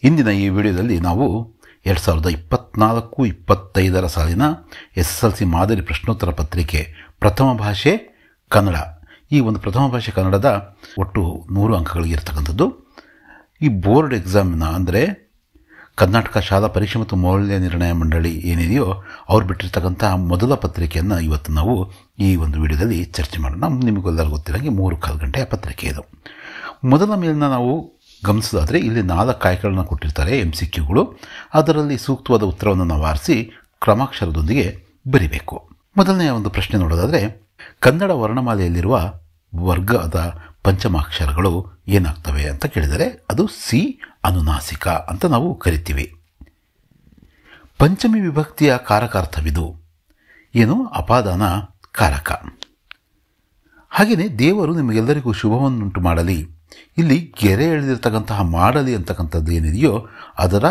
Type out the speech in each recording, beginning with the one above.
ಇಂದಿನ ಈ ವಿಡಿಯೋದಲ್ಲಿ ನಾವು 2024-25 ಸಾಲಿನ SSLC ಮಾದರಿ ಪ್ರಶ್ನೋತ್ತರ ಪತ್ರಿಕೆ ಪ್ರಥಮ ಭಾಷೆ ಕನ್ನಡ, ಈ ಒಂದು ಪ್ರಥಮ ಭಾಷೆ ಕನ್ನಡದ ಒಟ್ಟು 100 ಅಂಕಗಳಿಗಿರ್ತಕ್ಕಂಥದ್ದು. ಈ ಬೋರ್ಡ್ ಎಕ್ಸಾಮ್ನ ಅಂದರೆ ಕರ್ನಾಟಕ ಶಾಲಾ ಪರೀಕ್ಷೆ ಮತ್ತು ಮೌಲ್ಯ ನಿರ್ಣಯ ಮಂಡಳಿ ಏನಿದೆಯೋ ಅವ್ರು ಬಿಟ್ಟಿರ್ತಕ್ಕಂಥ ಮೊದಲ ಪತ್ರಿಕೆಯನ್ನು ಇವತ್ತು ನಾವು ಈ ಒಂದು ವಿಡಿಯೋದಲ್ಲಿ ಚರ್ಚೆ ಮಾಡೋಣ. ನಿಮಗೆಲ್ಲರಿಗೂ ಗೊತ್ತಿರೋಂಗೆ 3 ಗಂಟೆಯ ಪತ್ರಿಕೆ ಇದು. ಮೊದಲ ಮೇಲಿನ ನಾವು ಗಮನಿಸೋದಾದರೆ ಇಲ್ಲಿ 4 ಆಯ್ಕೆಗಳನ್ನು ಕೊಟ್ಟಿರ್ತಾರೆ MCQಗಳು. ಅದರಲ್ಲಿ ಸೂಕ್ತವಾದ ಉತ್ತರವನ್ನು ನಾವು ಆರಿಸಿ ಕ್ರಮಾಕ್ಷರದೊಂದಿಗೆ ಬರಿಬೇಕು. ಮೊದಲನೆಯ ಒಂದು ಪ್ರಶ್ನೆ ನೋಡೋದಾದರೆ, ಕನ್ನಡ ವರ್ಣಮಾಲೆಯಲ್ಲಿರುವ ವರ್ಗದ ಪಂಚಮಾಕ್ಷರಗಳು ಏನಾಗ್ತವೆ ಅಂತ ಕೇಳಿದರೆ ಅದು ಸಿ ಅನುನಾಸಿಕ ಅಂತ ನಾವು ಕರಿತೀವಿ. ಪಂಚಮಿ ವಿಭಕ್ತಿಯ ಕಾರಕಾರ್ಥವಿದು ಏನು? ಅಪಾದಾನ ಕಾರಕ. ಹಾಗೆಯೇ ದೇವರು ನಿಮಗೆಲ್ಲರಿಗೂ ಶುಭವನ್ನುಂಟು ಮಾಡಲಿ, ಇಲ್ಲಿ ಗೆರೆ ಎಳೆದಿರ್ತಕ್ಕಂತಹ ಮಾಡಲಿ ಅಂತಕ್ಕಂಥದ್ದು ಏನಿದೆಯೋ ಅದರ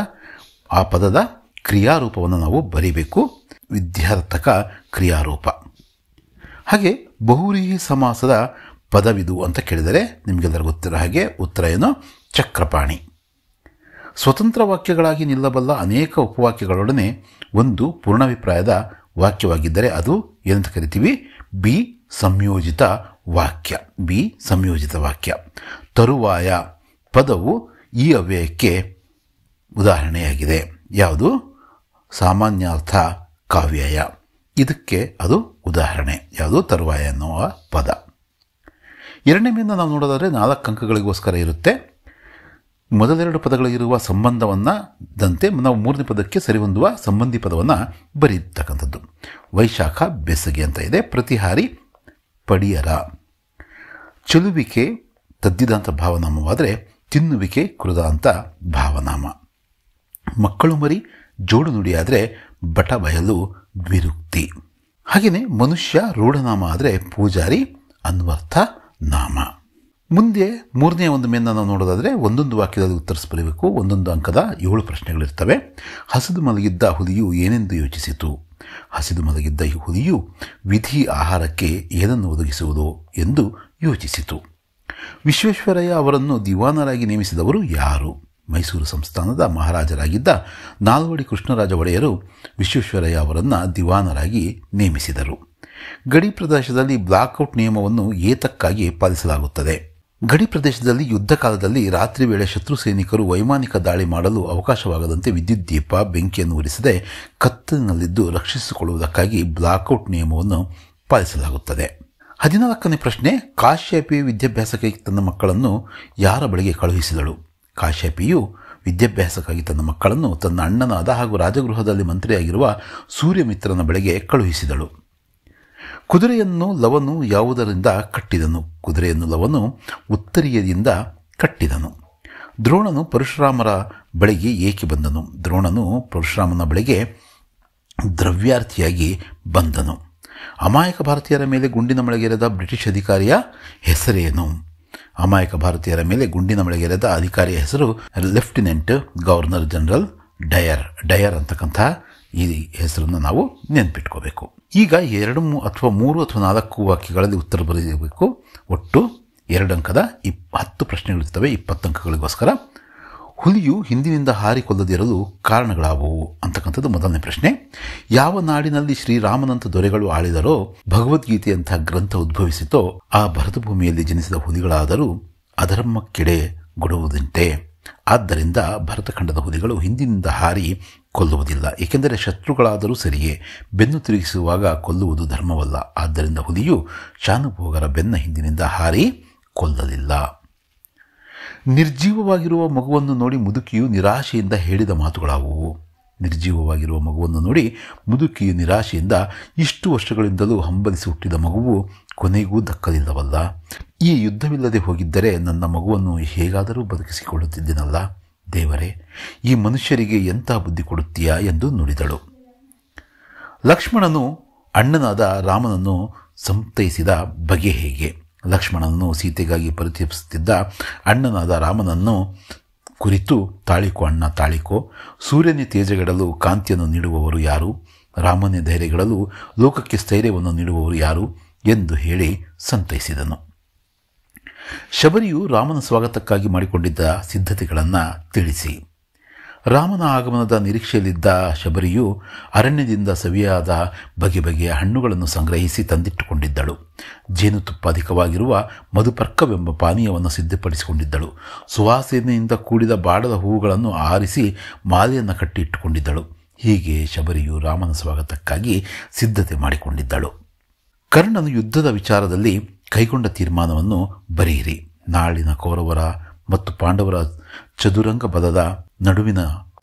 ಆ ಪದದ ಕ್ರಿಯಾರೂಪವನ್ನು ನಾವು ಬರಿಬೇಕು, ವಿದ್ಯಾರ್ಥಕ ಕ್ರಿಯಾರೂಪ. ಹಾಗೆ ಬಹುವ್ರೀಹಿ ಸಮಾಸದ ಪದವಿದು ಅಂತ ಕೇಳಿದರೆ ನಿಮಗೆಲ್ಲರೂ ಗೊತ್ತಿರೋ ಹಾಗೆ ಉತ್ತರ ಏನು? ಚಕ್ರಪಾಣಿ. ಸ್ವತಂತ್ರ ವಾಕ್ಯಗಳಾಗಿ ನಿಲ್ಲಬಲ್ಲ ಅನೇಕ ಉಪವಾಕ್ಯಗಳೊಡನೆ ಒಂದು ಪೂರ್ಣಾಭಿಪ್ರಾಯದ ವಾಕ್ಯವಾಗಿದ್ದರೆ ಅದು ಏನಂತ ಕರಿತೀವಿ? ಬಿ ಸಂಯೋಜಿತ ವಾಕ್ಯ. ಬಿ ಸಂಯೋಜಿತ ವಾಕ್ಯ. ತರುವಾಯ ಪದವು ಈ ಅವ್ಯಯಕ್ಕೆ ಉದಾಹರಣೆಯಾಗಿದೆ. ಯಾವುದು? ಸಾಮಾನ್ಯಾರ್ಥ ಕಾವ್ಯಯ. ಇದಕ್ಕೆ ಅದು ಉದಾಹರಣೆ. ಯಾವುದು? ತರುವಾಯ ಎನ್ನುವ ಪದ. ಎರಡನೇ ಮೇಲಿನ ನಾವು ನೋಡೋದಾದರೆ 4 ಅಂಕಗಳಿಗೋಸ್ಕರ ಇರುತ್ತೆ. ಮೊದಲೆರಡು ಪದಗಳಿಗಿರುವ ಸಂಬಂಧವನ್ನು ದಂತೆ ನಾವು 3ನೇ ಪದಕ್ಕೆ ಸರಿಹೊಂದುವ ಸಂಬಂಧಿ ಪದವನ್ನು ಬರೀತಕ್ಕಂಥದ್ದು. ವೈಶಾಖ ಬೆಸಗೆ ಅಂತ ಇದೆ. ಪ್ರತಿಹಾರಿ ಪಡಿಯರ. ಚೆಲುವಿಕೆ ತದ್ದಿದಾಂತ ಭಾವನಾಮವಾದರೆ ತಿನ್ನುವಿಕೆ ಕೃದಾಂತ ಭಾವನಾಮ. ಮಕ್ಕಳು ಮರಿ ಜೋಡು ನುಡಿಯಾದರೆ ಬಟ ಬಯಲು ದ್ವಿರುಕ್ತಿ. ಹಾಗೆಯೇ ಮನುಷ್ಯ ರೂಢನಾಮ ಆದರೆ ಪೂಜಾರಿ ಅನ್ವರ್ಥ ನಾಮ. ಮುಂದೆ 3ನೇ ಒಂದು ಮೇಲನ್ನು ನಾವು ನೋಡೋದಾದರೆ ಒಂದೊಂದು ವಾಕ್ಯದಲ್ಲಿ ಉತ್ತರಿಸಿ ಬರೀಬೇಕು. 1 ಅಂಕದ 7 ಪ್ರಶ್ನೆಗಳಿರ್ತವೆ. ಹಸಿದು ಮಲಗಿದ್ದ ಹುಲಿಯು ಏನೆಂದು ಯೋಚಿಸಿತು? ಹಸಿದು ಮಲಗಿದ್ದ ಈ ಹುಲಿಯು ವಿಧಿ ಆಹಾರಕ್ಕೆ ಏನನ್ನು ಒದಗಿಸುವುದು ಎಂದು ಯೋಚಿಸಿತು. ವಿಶ್ವೇಶ್ವರಯ್ಯ ಅವರನ್ನು ದಿವಾನರಾಗಿ ನೇಮಿಸಿದವರು ಯಾರು? ಮೈಸೂರು ಸಂಸ್ಥಾನದ ಮಹಾರಾಜರಾಗಿದ್ದ ನಾಲ್ವಡಿ ಕೃಷ್ಣರಾಜ ಒಡೆಯರು ವಿಶ್ವೇಶ್ವರಯ್ಯ ಅವರನ್ನು ದಿವಾನರಾಗಿ ನೇಮಿಸಿದರು. ಗಡಿ ಪ್ರದೇಶದಲ್ಲಿ ಬ್ಲಾಕ್ಔಟ್ ನಿಯಮವನ್ನು ಏತಕ್ಕಾಗಿ ಪಾಲಿಸಲಾಗುತ್ತದೆ? ಗಡಿ ಪ್ರದೇಶದಲ್ಲಿ ಯುದ್ಧ ಕಾಲದಲ್ಲಿ ರಾತ್ರಿ ವೇಳೆ ಶತ್ರು ಸೈನಿಕರು ವೈಮಾನಿಕ ದಾಳಿ ಮಾಡಲು ಅವಕಾಶವಾಗದಂತೆ ವಿದ್ಯುತ್ ದೀಪ ಬೆಂಕಿಯನ್ನು ಉರಿಸದೆ ಕತ್ತಲಿನಲ್ಲಿದ್ದು ರಕ್ಷಿಸಿಕೊಳ್ಳುವುದಕ್ಕಾಗಿ ಬ್ಲಾಕ್ಔಟ್ ನಿಯಮವನ್ನು ಪಾಲಿಸಲಾಗುತ್ತದೆ. 14ನೇ ಪ್ರಶ್ನೆ, ಕಾಶ್ಯಪಿ ವಿದ್ಯಾಭ್ಯಾಸಕ್ಕಾಗಿ ತನ್ನ ಮಕ್ಕಳನ್ನು ಯಾರ ಬಳಿಗೆ ಕಳುಹಿಸಿದಳು? ಕಾಶ್ಯಪಿಯು ವಿದ್ಯಾಭ್ಯಾಸಕ್ಕಾಗಿ ತನ್ನ ಮಕ್ಕಳನ್ನು ತನ್ನ ಅಣ್ಣನಾದ ಹಾಗೂ ರಾಜಗೃಹದಲ್ಲಿ ಮಂತ್ರಿಯಾಗಿರುವ ಸೂರ್ಯಮಿತ್ರನ ಬಳಿಗೆ ಕಳುಹಿಸಿದಳು. ಕುದುರೆಯನ್ನು ಲವನು ಯಾವುದರಿಂದ ಕಟ್ಟಿದನು? ಕುದುರೆಯನ್ನು ಲವನು ಉತ್ತರೀಯದಿಂದ ಕಟ್ಟಿದನು. ದ್ರೋಣನು ಪರಶುರಾಮರ ಬಳಿಗೆ ಏಕೆ ಬಂದನು? ದ್ರೋಣನು ಪರಶುರಾಮನ ಬಳಿಗೆ ದ್ರವ್ಯಾರ್ಥಿಯಾಗಿ ಬಂದನು. ಅಮಾಯಕ ಭಾರತೀಯರ ಮೇಲೆ ಗುಂಡಿನ ಮಳೆಗೆರೆದ ಬ್ರಿಟಿಷ್ ಅಧಿಕಾರಿಯ ಹೆಸರೇನು? ಅಮಾಯಕ ಭಾರತೀಯರ ಮೇಲೆ ಗುಂಡಿನ ಮಳೆಗೆರೆದ ಅಧಿಕಾರಿಯ ಹೆಸರು lieutenant governor general Dyer. Dyer ಅಂತಕ್ಕಂಥ ಈ ಹೆಸರನ್ನು ನಾವು ನೆನಪಿಟ್ಕೋಬೇಕು. ಈಗ 2 ಅಥವಾ 3 ಅಥವಾ 4 ವಾಕ್ಯಗಳಲ್ಲಿ ಉತ್ತರ ಬರೆಯಬೇಕು. ಒಟ್ಟು 2 ಅಂಕದ 10 ಪ್ರಶ್ನೆಗಳಿರ್ತವೆ, 20 ಅಂಕಗಳಿಗೋಸ್ಕರ. ಹುಲಿಯು ಹಿಂದಿನಿಂದ ಹಾರಿಕೊಳ್ಳದಿರಲು ಕಾರಣಗಳಾವುವು ಅಂತಕ್ಕಂಥದ್ದು ಮೊದಲನೇ ಪ್ರಶ್ನೆ. ಯಾವ ನಾಡಿನಲ್ಲಿ ಶ್ರೀರಾಮನಂತ ದೊರೆಗಳು ಆಳಿದರೋ, ಭಗವದ್ಗೀತೆಯಂತಹ ಗ್ರಂಥ ಉದ್ಭವಿಸಿತೋ ಆ ಭರತ ಭೂಮಿಯಲ್ಲಿ ಜನಿಸಿದ ಹುಲಿಗಳಾದರೂ ಅಧರ್ಮಕ್ಕೆಡೆ ಗುಡುವುದಂತೆ. ಆದ್ದರಿಂದ ಭರತಖಂಡದ ಹುಲಿಗಳು ಹಿಂದಿನಿಂದ ಹಾರಿ ಕೊಲ್ಲುವುದಿಲ್ಲ, ಏಕೆಂದರೆ ಶತ್ರುಗಳಾದರೂ ಸರಿಯೇ ಬೆನ್ನು ತಿರುಗಿಸುವಾಗ ಕೊಲ್ಲುವುದು ಧರ್ಮವಲ್ಲ. ಆದ್ದರಿಂದ ಹುಲಿಯು ಶಾನುಭೋಗರ ಬೆನ್ನ ಹಿಂದಿನಿಂದ ಹಾರಿ ಕೊಲ್ಲಲಿಲ್ಲ. ನಿರ್ಜೀವವಾಗಿರುವ ಮಗುವನ್ನು ನೋಡಿ ಮುದುಕಿಯು ನಿರಾಶೆಯಿಂದ ಹೇಳಿದ ಮಾತುಗಳಾವುವು? ನಿರ್ಜೀವವಾಗಿರುವ ಮಗುವನ್ನು ನೋಡಿ ಮುದುಕಿಯು ನಿರಾಶೆಯಿಂದ ಇಷ್ಟು ವರ್ಷಗಳಿಂದಲೂ ಹಂಬಲಿಸಿ ಹುಟ್ಟಿದ ಮಗುವು ಕೊನೆಗೂ ದಕ್ಕಲಿಲ್ಲವಲ್ಲ. ಈ ಯುದ್ಧವಿಲ್ಲದೆ ಹೋಗಿದ್ದರೆ ನನ್ನ ಮಗುವನ್ನು ಹೇಗಾದರೂ ಬದುಕಿಸಿಕೊಳ್ಳುತ್ತಿದ್ದೆನಲ್ಲ. ದೇವರೇ, ಈ ಮನುಷ್ಯರಿಗೆ ಎಂಥ ಬುದ್ಧಿ ಕೊಡುತ್ತೀಯಾ ಎಂದು ನುಡಿದಳು. ಲಕ್ಷ್ಮಣನು ಅಣ್ಣನಾದ ರಾಮನನ್ನು ಸಂತೈಸಿದ ಬಗೆ ಹೇಗೆ? ಲಕ್ಷ್ಮಣನನ್ನು ಸೀತೆಗಾಗಿ ಪರಿತಪಿಸುತ್ತಿದ್ದ ಅಣ್ಣನಾದ ರಾಮನನ್ನು ಕುರಿತು ತಾಳಿಕೋ ಅಣ್ಣ ತಾಳಿಕೋ, ಸೂರ್ಯನೇ ತೇಜಗೆಡಲು ಕಾಂತಿಯನ್ನು ನೀಡುವವರು ಯಾರು? ರಾಮನೇ ಧೈರ್ಯಗೆಡಲು ಲೋಕಕ್ಕೆ ಸ್ಥೈರ್ಯವನ್ನು ನೀಡುವವರು ಯಾರು ಎಂದು ಹೇಳಿ ಸಂತೈಸಿದನು. ಶಬರಿಯು ರಾಮನ ಸ್ವಾಗತಕ್ಕಾಗಿ ಮಾಡಿಕೊಂಡಿದ್ದ ಸಿದ್ಧತೆಗಳನ್ನು ತಿಳಿಸಿ. ರಾಮನ ಆಗಮನದ ನಿರೀಕ್ಷೆಯಲ್ಲಿದ್ದ ಶಬರಿಯು ಅರಣ್ಯದಿಂದ ಸವಿಯಾದ ಬಗೆ ಬಗೆಯ ಹಣ್ಣುಗಳನ್ನು ಸಂಗ್ರಹಿಸಿ ತಂದಿಟ್ಟುಕೊಂಡಿದ್ದಳು. ಜೇನುತುಪ್ಪ ಅಧಿಕವಾಗಿರುವ ಮಧುಪರ್ಕವೆಂಬ ಪಾನೀಯವನ್ನು ಸಿದ್ಧಪಡಿಸಿಕೊಂಡಿದ್ದಳು. ಸುವಾಸನೆಯಿಂದ ಕೂಡಿದ ಬಾಡದ ಹೂವುಗಳನ್ನು ಆರಿಸಿ ಮಾಲೆಯನ್ನು ಕಟ್ಟಿ ಇಟ್ಟುಕೊಂಡಿದ್ದಳು. ಹೀಗೆ ಶಬರಿಯು ರಾಮನ ಸ್ವಾಗತಕ್ಕಾಗಿ ಸಿದ್ಧತೆ ಮಾಡಿಕೊಂಡಿದ್ದಳು. ಕರ್ಣನು ಯುದ್ಧದ ವಿಚಾರದಲ್ಲಿ ಕೈಗೊಂಡ ತೀರ್ಮಾನವನ್ನು ಬರೆಯಿರಿ. ನಾಳಿನ ಕೌರವರ ಮತ್ತು ಪಾಂಡವರ ಚದುರಂಗ ಪದದ ನಡುವಿನ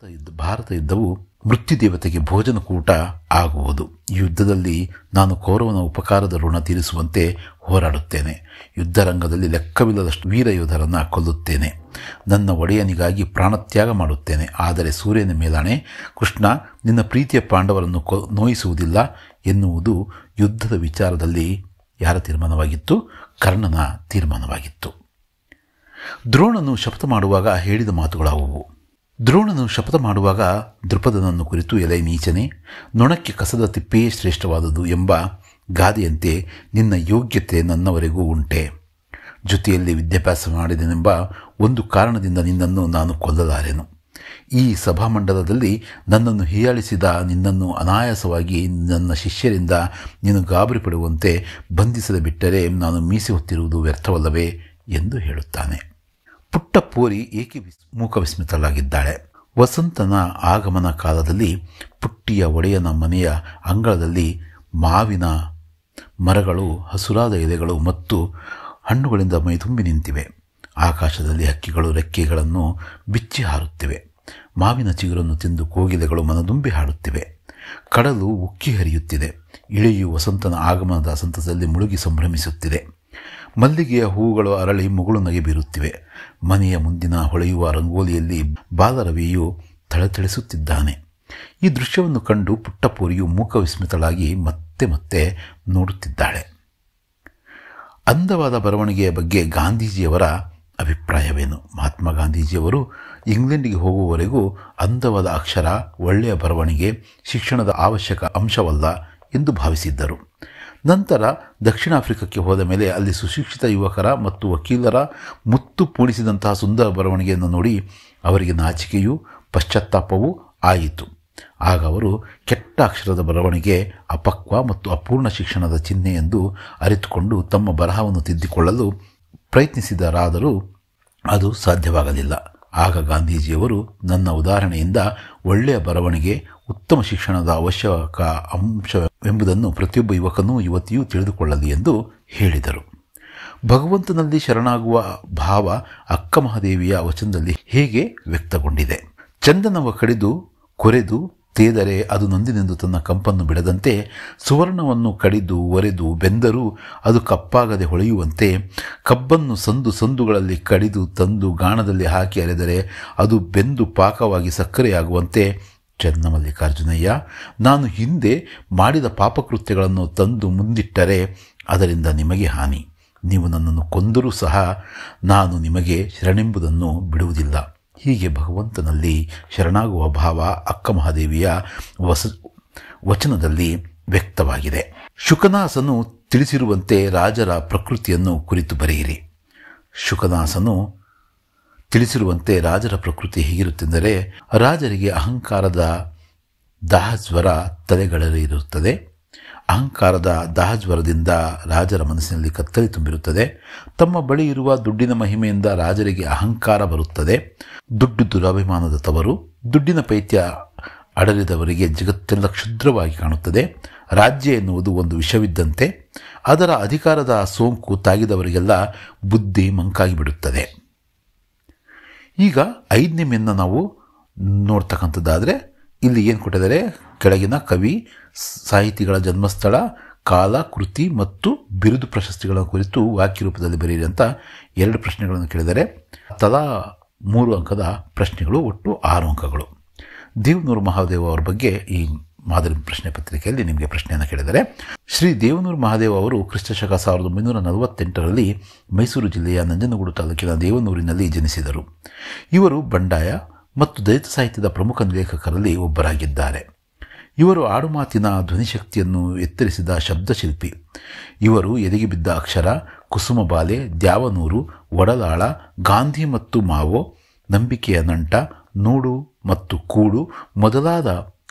ಭಾರತ ಯುದ್ಧವು ಮೃತ್ಯುದೇವತೆಗೆ ಭೋಜನಕೂಟ ಆಗುವುದು. ಈ ಯುದ್ಧದಲ್ಲಿ ನಾನು ಕೌರವನ ಉಪಕಾರದ ಋಣ ತೀರಿಸುವಂತೆ ಹೋರಾಡುತ್ತೇನೆ. ಯುದ್ಧರಂಗದಲ್ಲಿ ಲೆಕ್ಕವಿಲ್ಲದಷ್ಟು ವೀರ ಯೋಧರನ್ನು ಕೊಲ್ಲುತ್ತೇನೆ. ನನ್ನ ಒಡೆಯನಿಗಾಗಿ ಪ್ರಾಣತ್ಯಾಗ ಮಾಡುತ್ತೇನೆ. ಆದರೆ ಸೂರ್ಯನ ಮೇಲಾಣೆ ಕೃಷ್ಣ, ನಿನ್ನ ಪ್ರೀತಿಯ ಪಾಂಡವರನ್ನು ನೋಯಿಸುವುದಿಲ್ಲ ಎನ್ನುವುದು ಯುದ್ಧದ ವಿಚಾರದಲ್ಲಿ ಯಾರ ತೀರ್ಮಾನವಾಗಿತ್ತು? ಕರ್ಣನ ತೀರ್ಮಾನವಾಗಿತ್ತು. ದ್ರೋಣನು ಶಪಥ ಮಾಡುವಾಗ ಹೇಳಿದ ಮಾತುಗಳಾವುವು? ದ್ರೋಣನು ಶಪಥ ಮಾಡುವಾಗ ದೃಪದನನ್ನು ಕುರಿತು, ಎಲೆ ನೀಚನೆ, ನೊಣಕ್ಕೆ ಕಸದ ತಿಪ್ಪೆಯೇ ಶ್ರೇಷ್ಠವಾದುದು ಎಂಬ ಗಾದೆಯಂತೆ ನಿನ್ನ ಯೋಗ್ಯತೆ ನನ್ನವರೆಗೂ ಉಂಟೆ. ಜೊತೆಯಲ್ಲಿ ವಿದ್ಯಾಭ್ಯಾಸ ಮಾಡಿದೆನೆಂಬ ಒಂದು ಕಾರಣದಿಂದ ನಿನ್ನನ್ನು ನಾನು ಕೊಲ್ಲಲಾರೆನು. ಈ ಸಭಾಮಂಡಲದಲ್ಲಿ ನನ್ನನ್ನು ಹೀಯಾಳಿಸಿದ ನಿನ್ನನ್ನು ಅನಾಯಾಸವಾಗಿ ನನ್ನ ಶಿಷ್ಯರಿಂದ ನೀನು ಗಾಬರಿ ಪಡುವಂತೆ ಬಂಧಿಸದೆ ಬಿಟ್ಟರೆ ನಾನು ಮೀಸೆ ಹೊತ್ತಿರುವುದು ವ್ಯರ್ಥವಲ್ಲವೇ ಎಂದು ಹೇಳುತ್ತಾನೆ. ಪುಟ್ಟ ಪೋರಿ ಏಕೆ ಮೂಕವಿಸ್ಮಿತಳಾಗಿದ್ದಾಳೆ. ವಸಂತನ ಆಗಮನ ಕಾಲದಲ್ಲಿ ಪುಟ್ಟಿಯ ಒಡೆಯನ ಮನೆಯ ಅಂಗಳದಲ್ಲಿ ಮಾವಿನ ಮರಗಳು ಹಸುರಾದ ಎಲೆಗಳು ಮತ್ತು ಹಣ್ಣುಗಳಿಂದ ಮೈತುಂಬಿ ನಿಂತಿವೆ. ಆಕಾಶದಲ್ಲಿ ಹಕ್ಕಿಗಳು ರೆಕ್ಕೆಗಳನ್ನು ಬಿಚ್ಚಿ ಹಾರುತ್ತಿವೆ. ಮಾವಿನ ಚಿಗುರನ್ನು ತಿಂದು ಕೋಗಿಲೆಗಳು ಮನದುಂಬಿ ಹಾಡುತ್ತಿವೆ. ಕಡಲು ಉಕ್ಕಿ ಹರಿಯುತ್ತಿದೆ. ಇಳೆಯು ವಸಂತನ ಆಗಮನದ ಸಂತಸದಲ್ಲಿ ಮುಳುಗಿ ಸಂಭ್ರಮಿಸುತ್ತಿದೆ. ಮಲ್ಲಿಗೆಯ ಹೂವುಗಳು ಅರಳಿ ಮುಗುಳು ನಗೆ ಬೀರುತ್ತಿವೆ. ಮನೆಯ ಮುಂದಿನ ಹೊಳೆಯುವ ರಂಗೋಲಿಯಲ್ಲಿ ಬಾಲರವಿಯು ಥಳಥಳಿಸುತ್ತಿದ್ದಾನೆ. ಈ ದೃಶ್ಯವನ್ನು ಕಂಡು ಪುಟ್ಟಪೂರಿಯು ಮೂಕವಿಸ್ಮಿತಳಾಗಿ ಮತ್ತೆ ಮತ್ತೆ ನೋಡುತ್ತಿದ್ದಾಳೆ. ಅಂದವಾದ ಬರವಣಿಗೆಯ ಬಗ್ಗೆ ಗಾಂಧೀಜಿಯವರ ಅಭಿಪ್ರಾಯವೇನು? ಮಹಾತ್ಮ ಗಾಂಧೀಜಿಯವರು ಇಂಗ್ಲೆಂಡಿಗೆ ಹೋಗುವವರೆಗೂ ಅಂದವಾದ ಅಕ್ಷರ, ಒಳ್ಳೆಯ ಬರವಣಿಗೆ ಶಿಕ್ಷಣದ ಅವಶ್ಯಕ ಅಂಶವಲ್ಲ ಎಂದು ಭಾವಿಸಿದ್ದರು. ನಂತರ ದಕ್ಷಿಣ ಆಫ್ರಿಕಕ್ಕೆ ಹೋದ ಮೇಲೆ ಅಲ್ಲಿ ಸುಶಿಕ್ಷಿತ ಯುವಕರ ಮತ್ತು ವಕೀಲರ ಮುತ್ತು ಪೂಡಿಸಿದಂತಹ ಸುಂದರ ಬರವಣಿಗೆಯನ್ನು ನೋಡಿ ಅವರಿಗೆ ನಾಚಿಕೆಯೂ ಪಶ್ಚಾತ್ತಾಪವೂ ಆಯಿತು. ಆಗ ಅವರು ಕೆಟ್ಟ ಅಕ್ಷರದ ಬರವಣಿಗೆ ಅಪಕ್ವ ಮತ್ತು ಅಪೂರ್ಣ ಶಿಕ್ಷಣದ ಚಿಹ್ನೆ ಎಂದು ಅರಿತುಕೊಂಡು ತಮ್ಮ ಬರಹವನ್ನು ತಿದ್ದಿಕೊಳ್ಳಲು ಪ್ರಯತ್ನಿಸಿದರಾದರೂ ಅದು ಸಾಧ್ಯವಾಗಲಿಲ್ಲ. ಆಗ ಗಾಂಧೀಜಿಯವರು ನನ್ನ ಉದಾಹರಣೆಯಿಂದ ಒಳ್ಳೆಯ ಬರವಣಿಗೆ ಉತ್ತಮ ಶಿಕ್ಷಣದ ಅವಶ್ಯಕ ಅಂಶವೆಂಬುದನ್ನು ಪ್ರತಿಯೊಬ್ಬ ಯುವಕನೂ ಯುವತಿಯೂ ತಿಳಿದುಕೊಳ್ಳಲಿ ಎಂದು ಹೇಳಿದರು. ಭಗವಂತನಲ್ಲಿ ಶರಣಾಗುವ ಭಾವ ಅಕ್ಕ ಮಹಾದೇವಿಯ ವಚನದಲ್ಲಿ ಹೇಗೆ ವ್ಯಕ್ತಗೊಂಡಿದೆ? ಚಂದನವ ಕಡಿದು ಕೊರೆದು ತೇದರೆ ಅದು ನೊಂದಿನೆಂದು ತನ್ನ ಕಂಪನ್ನು ಬಿಡದಂತೆ, ಸುವರ್ಣವನ್ನು ಕಡಿದು ಒರೆದು ಬೆಂದರೂ ಅದು ಕಪ್ಪಾಗದೆ ಹೊಳೆಯುವಂತೆ, ಕಬ್ಬನ್ನು ಸಂದು ಸಂದುಗಳಲ್ಲಿ ಕಡಿದು ತಂದು ಗಾಣದಲ್ಲಿ ಹಾಕಿ ಅರೆದರೆ ಅದು ಬೆಂದು ಪಾಕವಾಗಿ ಸಕ್ಕರೆಯಾಗುವಂತೆ, ಚನ್ನಮಲ್ಲಿಕಾರ್ಜುನಯ್ಯ, ನಾನು ಹಿಂದೆ ಮಾಡಿದ ಪಾಪಕೃತ್ಯಗಳನ್ನು ತಂದು ಮುಂದಿಟ್ಟರೆ ಅದರಿಂದ ನಿಮಗೆ ಹಾನಿ. ನೀವು ನನ್ನನ್ನು ಕೊಂದರೂ ಸಹ ನಾನು ನಿಮಗೆ ಶರಣೆಂಬುದನ್ನು ಬಿಡುವುದಿಲ್ಲ. ಹೀಗೆ ಭಗವಂತನಲ್ಲಿ ಶರಣಾಗುವ ಭಾವ ಅಕ್ಕ ಮಹಾದೇವಿಯ ವಚನದಲ್ಲಿ ವ್ಯಕ್ತವಾಗಿದೆ. ಶುಕನಾಸನು ತಿಳಿಸಿರುವಂತೆ ರಾಜರ ಪ್ರಕೃತಿಯನ್ನು ಕುರಿತು ಬರೆಯಿರಿ. ಶುಕನಾಸನು ತಿಳಿಸಿರುವಂತೆ ರಾಜರ ಪ್ರಕೃತಿ ಹೇಗಿರುತ್ತೆಂದರೆ, ರಾಜರಿಗೆ ಅಹಂಕಾರದ ದಾಹಜ್ವರ ತಲೆಗಳಲ್ಲಿರುತ್ತದೆ. ಅಹಂಕಾರದ ದಾಹಜ್ವರದಿಂದ ರಾಜರ ಮನಸ್ಸಿನಲ್ಲಿ ಕತ್ತಲೆ ತುಂಬಿರುತ್ತದೆ. ತಮ್ಮ ಬಳಿ ಇರುವ ದುಡ್ಡಿನ ಮಹಿಮೆಯಿಂದ ರಾಜರಿಗೆ ಅಹಂಕಾರ ಬರುತ್ತದೆ. ದುಡ್ಡು ದುರಾಭಿಮಾನದ ತವರು. ದುಡ್ಡಿನ ಪೈತ್ಯ ಅಡಲಿದವರಿಗೆ ಜಗತ್ತೆಲ್ಲ ಕ್ಷುದ್ರವಾಗಿ ಕಾಣುತ್ತದೆ. ರಾಜ್ಯ ಎನ್ನುವುದು ಒಂದು ವಿಷವಿದ್ದಂತೆ. ಅದರ ಅಧಿಕಾರದ ಸೋಂಕು ತಾಗಿದವರಿಗೆಲ್ಲ ಬುದ್ಧಿ ಮಂಕಾಗಿ ಬಿಡುತ್ತದೆ. ಈಗ 5ನೇ ಮೇನ್ನ ನಾವು ನೋಡ್ತಕ್ಕಂಥದ್ದಾದರೆ ಇಲ್ಲಿ ಏನು ಕೊಟ್ಟಿದ್ದಾರೆ? ಕೆಳಗಿನ ಕವಿ ಸಾಹಿತಿಗಳ ಜನ್ಮಸ್ಥಳ, ಕಾಲ, ಕೃತಿ ಮತ್ತು ಬಿರುದು ಪ್ರಶಸ್ತಿಗಳ ಕುರಿತು ವಾಕ್ಯ ರೂಪದಲ್ಲಿ ಬರೆಯಿರಿ ಅಂತ 2 ಪ್ರಶ್ನೆಗಳನ್ನು ಕೇಳಿದರೆ, ತಲಾ 3 ಅಂಕದ ಪ್ರಶ್ನೆಗಳು, ಒಟ್ಟು 6 ಅಂಕಗಳು. ದೇವನೂರು ಮಹಾದೇವ ಅವರ ಬಗ್ಗೆ ಈ ಮಾದರಿ ಪ್ರಶ್ನೆ ಪತ್ರಿಕೆಯಲ್ಲಿ ನಿಮಗೆ ಪ್ರಶ್ನೆಯನ್ನು ಕೇಳಿದರೆ, ಶ್ರೀ ದೇವನೂರು ಮಹಾದೇವ ಅವರು ಕ್ರಿಸ್ತಶಕ 1948ರಲ್ಲಿ ಮೈಸೂರು ಜಿಲ್ಲೆಯ ನಂಜನಗೂಡು ತಾಲೂಕಿನ ದೇವನೂರಿನಲ್ಲಿ ಜನಿಸಿದರು. ಇವರು ಬಂಡಾಯ ಮತ್ತು ದಲಿತ ಸಾಹಿತ್ಯದ ಪ್ರಮುಖ ಲೇಖಕರಲ್ಲಿ ಒಬ್ಬರಾಗಿದ್ದಾರೆ. ಇವರು ಆಡುಮಾತಿನ ಧ್ವನಿಶಕ್ತಿಯನ್ನು ಎತ್ತರಿಸಿದ ಶಬ್ದಶಿಲ್ಪಿ. ಇವರು ಎದೆಗೆ ಬಿದ್ದ ಅಕ್ಷರ, ಕುಸುಮಬಾಲೆ, ದ್ಯಾವನೂರು, ಒಡಲಾಳ, ಗಾಂಧಿ ಮತ್ತು ಮಾವೋ, ನಂಬಿಕೆಯ ನಂಟ, ನೋಡು ಮತ್ತು ಕೂಡು ಮೊದಲಾದ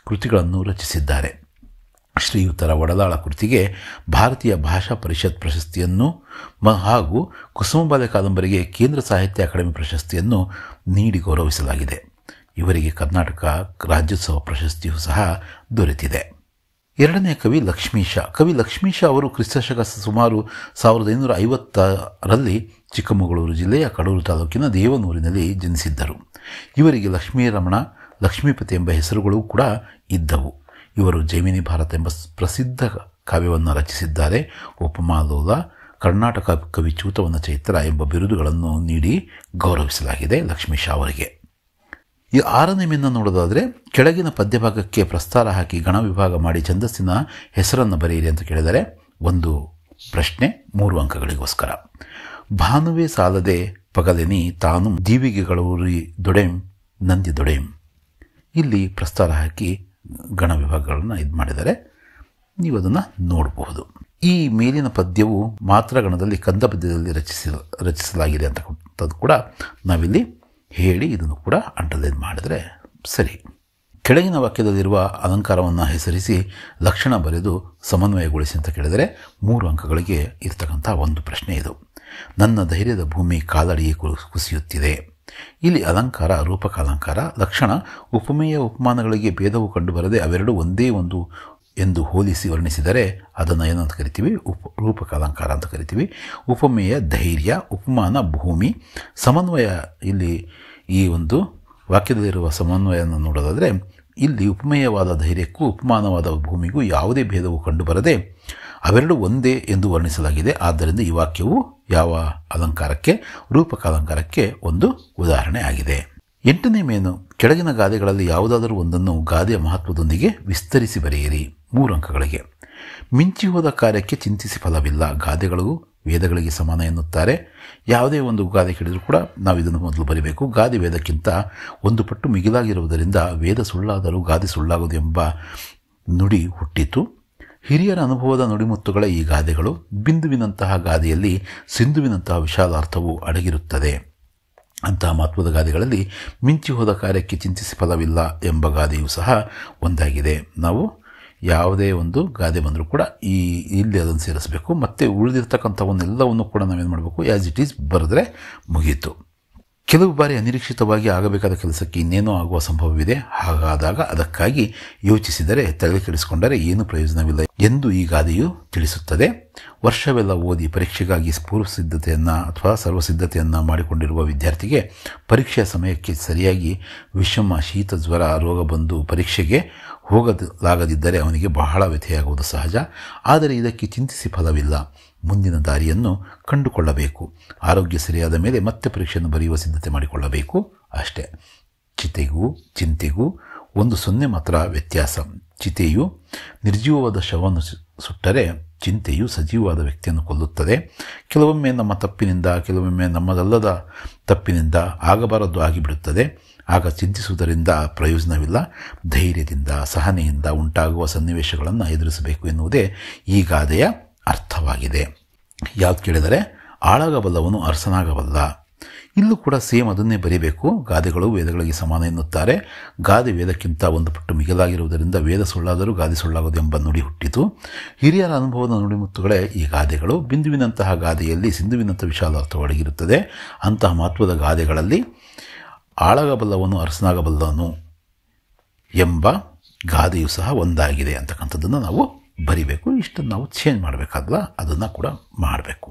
ಕೃತಿಗಳನ್ನು ರಚಿಸಿದ್ದಾರೆ. ಶ್ರೀಯುತರ ಒಡಲಾಳ ಕೃತಿಗೆ ಭಾರತೀಯ ಭಾಷಾ ಪರಿಷತ್ ಪ್ರಶಸ್ತಿಯನ್ನು ಹಾಗೂ ಕುಸುಮಬಾಲೆ ಕಾದಂಬರಿಗೆ ಕೇಂದ್ರ ಸಾಹಿತ್ಯ ಅಕಾಡೆಮಿ ಪ್ರಶಸ್ತಿಯನ್ನು ನೀಡಿ ಗೌರವಿಸಲಾಗಿದೆ. ಇವರಿಗೆ ಕರ್ನಾಟಕ ರಾಜ್ಯೋತ್ಸವ ಪ್ರಶಸ್ತಿಯೂ ಸಹ ದೊರೆತಿದೆ. ಎರಡನೆಯ ಕವಿ ಲಕ್ಷ್ಮೀಶ. ಕವಿ ಲಕ್ಷ್ಮೀಶ ಅವರು ಕ್ರಿಸ್ತಶಕ ಸುಮಾರು 1550ರಲ್ಲಿ ಚಿಕ್ಕಮಗಳೂರು ಜಿಲ್ಲೆಯ ಕಡೂರು ತಾಲೂಕಿನ ದೇವನೂರಿನಲ್ಲಿ ಜನಿಸಿದ್ದರು. ಇವರಿಗೆ ಲಕ್ಷ್ಮೀರಮಣ, ಲಕ್ಷ್ಮೀಪತಿ ಎಂಬ ಹೆಸರುಗಳು ಕೂಡ ಇದ್ದವು. ಇವರು ಜೈಮಿನಿ ಭಾರತ ಎಂಬ ಪ್ರಸಿದ್ಧ ಕಾವ್ಯವನ್ನು ರಚಿಸಿದ್ದಾರೆ. ಉಪಮಾಲೋಲ, ಕರ್ನಾಟಕ ಕವಿ ಚೂತವನ ಚೈತ್ರ ಎಂಬ ಬಿರುದುಗಳನ್ನು ನೀಡಿ ಗೌರವಿಸಲಾಗಿದೆ ಲಕ್ಷ್ಮೀಶ ಅವರಿಗೆ. ಈ 6ನೇ ಮೇನ ನೋಡೋದಾದರೆ, ಕೆಳಗಿನ ಪದ್ಯಭಾಗಕ್ಕೆ ಪ್ರಸ್ತಾರ ಹಾಕಿ ಗಣ ವಿಭಾಗ ಮಾಡಿ ಛಂದಸ್ಸಿನ ಹೆಸರನ್ನು ಬರೆಯಿರಿ ಅಂತ ಕೇಳಿದರೆ ಒಂದು ಪ್ರಶ್ನೆ 3 ಅಂಕಗಳಿಗೋಸ್ಕರ. ಭಾನುವೆ ಸಾಲದೆ ಪಗಲೆನಿ ತಾನು ದೀವಿಗೆಗಳೂರಿ ದೊಡೆಂ ನಂದಿ ದೊಡೆಂ. ಇಲ್ಲಿ ಪ್ರಸ್ತಾರ ಹಾಕಿ ಗಣ ವಿಭಾಗಗಳನ್ನು ಮಾಡಿದ್ದಾರೆ, ನೀವು ಅದನ್ನು ನೋಡಬಹುದು. ಈ ಮೇಲಿನ ಪದ್ಯವು ಮಾತ್ರಗಣದಲ್ಲಿ ಕಂದ ಪದ್ಯದಲ್ಲಿ ರಚಿಸಲಾಗಿದೆ ಅಂತಕ್ಕಂಥದ್ದು ಕೂಡ ನಾವಿಲ್ಲಿ ಹೇಳಿ ಇದನ್ನು ಕೂಡ ಅಂಡರ್ಲೈನ್ ಮಾಡಿದರೆ ಸರಿ. ಕೆಳಗಿನ ವಾಕ್ಯದಲ್ಲಿರುವ ಅಲಂಕಾರವನ್ನು ಹೆಸರಿಸಿ ಲಕ್ಷಣ ಬರೆದು ಸಮನ್ವಯಗೊಳಿಸಿ ಅಂತ ಕೇಳಿದರೆ 3 ಅಂಕಗಳಿಗೆ ಇರ್ತಕ್ಕಂಥ ಒಂದು ಪ್ರಶ್ನೆ ಇದು. ನನ್ನ ಧೈರ್ಯದ ಭೂಮಿ ಕಾಲಡಿಯೇ ಕುಸಿಯುತ್ತಿದೆ. ಇಲ್ಲಿ ಅಲಂಕಾರ ರೂಪಕ ಅಲಂಕಾರ, ಲಕ್ಷಣ ಉಪಮೇಯ ಉಪಮಾನಗಳಿಗೆ ಭೇದವು ಕಂಡುಬರದೆ ಅವೆರಡು ಒಂದೇ ಒಂದು ಎಂದು ಹೋಲಿಸಿ ವರ್ಣಿಸಿದರೆ ಅದನ್ನು ಏನಂತ ಕರಿತೀವಿ? ರೂಪಕ ಅಲಂಕಾರ ಅಂತ ಕರಿತೀವಿ. ಉಪಮೇಯ ಧೈರ್ಯ, ಉಪಮಾನ ಭೂಮಿ, ಸಮನ್ವಯ. ಇಲ್ಲಿ ಈ ಒಂದು ವಾಕ್ಯದಲ್ಲಿರುವ ಸಮನ್ವಯವನ್ನು ನೋಡೋದಾದರೆ ಇಲ್ಲಿ ಉಪಮೇಯವಾದ ಧೈರ್ಯಕ್ಕೂ ಉಪಮಾನವಾದ ಭೂಮಿಗೂ ಯಾವುದೇ ಭೇದವು ಕಂಡುಬರದೆ ಅವೆರಡು ಒಂದೇ ಎಂದು ವರ್ಣಿಸಲಾಗಿದೆ. ಆದ್ದರಿಂದ ಈ ವಾಕ್ಯವು ಯಾವ ಅಲಂಕಾರಕ್ಕೆ? ರೂಪಕ ಅಲಂಕಾರಕ್ಕೆ ಒಂದು ಉದಾಹರಣೆ ಆಗಿದೆ. 8ನೇ ಮೇನು, ಕೆಳಗಿನ ಗಾದೆಗಳಲ್ಲಿ ಯಾವುದಾದರೂ ಒಂದನ್ನು ಗಾದೆಯ ಮಹತ್ವದೊಂದಿಗೆ ವಿಸ್ತರಿಸಿ ಬರೆಯಿರಿ. 3 ಅಂಕಗಳಿಗೆ. ಮಿಂಚಿ ಹೋದ ಕಾರ್ಯಕ್ಕೆ ಚಿಂತಿಸಿ ಫಲವಿಲ್ಲ. ಗಾದೆಗಳು ವೇದಗಳಿಗೆ ಸಮಾನ ಎನ್ನುತ್ತಾರೆ. ಯಾವುದೇ ಒಂದು ಗಾದೆ ಕೇಳಿದರೂ ಕೂಡ ನಾವು ಇದನ್ನು ಮೊದಲು ಬರೀಬೇಕು. ಗಾದೆ ವೇದಕ್ಕಿಂತ 1 ಪಟ್ಟು ಮಿಗಿಲಾಗಿರುವುದರಿಂದ ವೇದ ಸುಳ್ಳಾದರೂ ಗಾದೆ ಸುಳ್ಳಾಗದು ಎಂಬ ನುಡಿ ಹುಟ್ಟಿತು. ಹಿರಿಯರ ಅನುಭವದ ನುಡಿಮುತ್ತುಗಳ ಈ ಗಾದೆಗಳು. ಬಿಂದುವಿನಂತಹ ಗಾದೆಯಲ್ಲಿ ಸಿಂಧುವಿನಂತಹ ವಿಶಾಲ ಅರ್ಥವು ಅಡಗಿರುತ್ತದೆ. ಅಂತಹ ಮಹತ್ವದ ಗಾದೆಗಳಲ್ಲಿ ಮಿಂಚಿ ಹೋದ ಕಾರ್ಯಕ್ಕೆ ಚಿಂತಿಸಿ ಫಲವಿಲ್ಲ ಎಂಬ ಗಾದೆಯೂ ಸಹ ಒಂದಾಗಿದೆ. ನಾವು ಯಾವುದೇ ಒಂದು ಗಾದೆ ಬಂದರೂ ಕೂಡ ಇಲ್ಲಿ ಅದನ್ನು ಸೇರಿಸಬೇಕು. ಮತ್ತು ಉಳಿದಿರ್ತಕ್ಕಂಥವನ್ನೆಲ್ಲವನ್ನು ಕೂಡ ನಾವೇನು ಮಾಡಬೇಕು? ಆ್ಯಸ್ ಇಟ್ ಈಸ್ ಬರೆದ್ರೆ ಮುಗೀತು. ಕೆಲವು ಬಾರಿ ಅನಿರೀಕ್ಷಿತವಾಗಿ ಆಗಬೇಕಾದ ಕೆಲಸಕ್ಕೆ ಇನ್ನೇನೋ ಆಗುವ ಸಂಭವವಿದೆ. ಹಾಗಾದಾಗ ಅದಕ್ಕಾಗಿ ಯೋಚಿಸಿದರೆ, ತಲೆ ಕೆಡಿಸಿಕೊಂಡರೆ ಏನೂ ಪ್ರಯೋಜನವಿಲ್ಲ ಎಂದು ಈ ಗಾದೆಯು ತಿಳಿಸುತ್ತದೆ. ವರ್ಷವೆಲ್ಲ ಓದಿ ಪರೀಕ್ಷೆಗಾಗಿ ಪೂರ್ವ ಸಿದ್ಧತೆಯನ್ನು ಅಥವಾ ಸರ್ವಸಿದ್ಧತೆಯನ್ನು ಮಾಡಿಕೊಂಡಿರುವ ವಿದ್ಯಾರ್ಥಿಗೆ ಪರೀಕ್ಷೆಯ ಸಮಯಕ್ಕೆ ಸರಿಯಾಗಿ ವಿಷಮ, ಶೀತ, ಜ್ವರ, ರೋಗ ಬಂದು ಪರೀಕ್ಷೆಗೆ ಹೋಗಲಾಗದಿದ್ದರೆ ಅವನಿಗೆ ಬಹಳ ವ್ಯಥೆಯಾಗುವುದು ಸಹಜ. ಆದರೆ ಇದಕ್ಕೆ ಚಿಂತಿಸಿ ಫಲವಿಲ್ಲ. ಮುಂದಿನ ದಾರಿಯನ್ನು ಕಂಡುಕೊಳ್ಳಬೇಕು. ಆರೋಗ್ಯ ಸರಿಯಾದ ಮೇಲೆ ಮತ್ತೆ ಪರೀಕ್ಷೆಯನ್ನು ಬರೆಯುವ ಸಿದ್ಧತೆ ಮಾಡಿಕೊಳ್ಳಬೇಕು ಅಷ್ಟೇ. ಚಿತೆಗೂ ಚಿಂತೆಗೂ 1 ಮಾತ್ರ ವ್ಯತ್ಯಾಸ. ಚಿತೆಯು ನಿರ್ಜೀವವಾದ ಶವವನ್ನು ಸುಟ್ಟರೆ ಚಿಂತೆಯು ಸಜೀವವಾದ ವ್ಯಕ್ತಿಯನ್ನು ಕೊಲ್ಲುತ್ತದೆ. ಕೆಲವೊಮ್ಮೆ ನಮ್ಮ ತಪ್ಪಿನಿಂದ, ಕೆಲವೊಮ್ಮೆ ನಮ್ಮದಲ್ಲದ ತಪ್ಪಿನಿಂದ ಆಗಬಾರದು ಆಗಿಬಿಡುತ್ತದೆ. ಆಗ ಚಿಂತಿಸುವುದರಿಂದ ಪ್ರಯೋಜನವಿಲ್ಲ. ಧೈರ್ಯದಿಂದ, ಸಹನೆಯಿಂದ ಉಂಟಾಗುವ ಸನ್ನಿವೇಶಗಳನ್ನು ಎದುರಿಸಬೇಕು ಎನ್ನುವುದೇ ಈ ಗಾದೆಯ ಅರ್ಥವಾಗಿದೆ. ಯಾವ್ದು ಕೇಳಿದರೆ, ಆಳಾಗಬಲ್ಲವನು ಅರಸನಾಗಬಲ್ಲ. ಇಲ್ಲೂ ಕೂಡ ಸೇಮ್ ಅದನ್ನೇ ಬರೀಬೇಕು. ಗಾದೆಗಳು ವೇದಗಳಿಗೆ ಸಮಾನ ಎನ್ನುತ್ತಾರೆ. ಗಾದೆ ವೇದಕ್ಕಿಂತ 1 ಪಟ್ಟು ಮಿಗಿಲಾಗಿರುವುದರಿಂದ ವೇದ ಸುಳ್ಳಾದರೂ ಗಾದೆ ಸುಳ್ಳಾಗದು ಎಂಬ ನುಡಿ ಹುಟ್ಟಿತು. ಹಿರಿಯರ ಅನುಭವದ ನುಡಿಮುತ್ತುಗಳೇ ಈ ಗಾದೆಗಳು. ಬಿಂದುವಿನಂತಹ ಗಾದೆಯಲ್ಲಿ ಸಿಂಧುವಿನಂಥ ವಿಶಾಲ ಅರ್ಥ ಒಳಗಿರುತ್ತದೆ. ಅಂತಹ ಮಹತ್ವದ ಗಾದೆಗಳಲ್ಲಿ ಆಳಾಗಬಲ್ಲವನು ಅರಸನಾಗಬಲ್ಲವನು ಎಂಬ ಗಾದೆಯು ಸಹ ಒಂದಾಗಿದೆ ಅಂತಕ್ಕಂಥದ್ದನ್ನು ನಾವು ಬರಿಬೇಕು. ಇಷ್ಟನ್ನು ನಾವು ಚೇಂಜ್ ಮಾಡಬೇಕಾದಲ್ಲ, ಅದನ್ನು ಕೂಡ ಮಾಡಬೇಕು.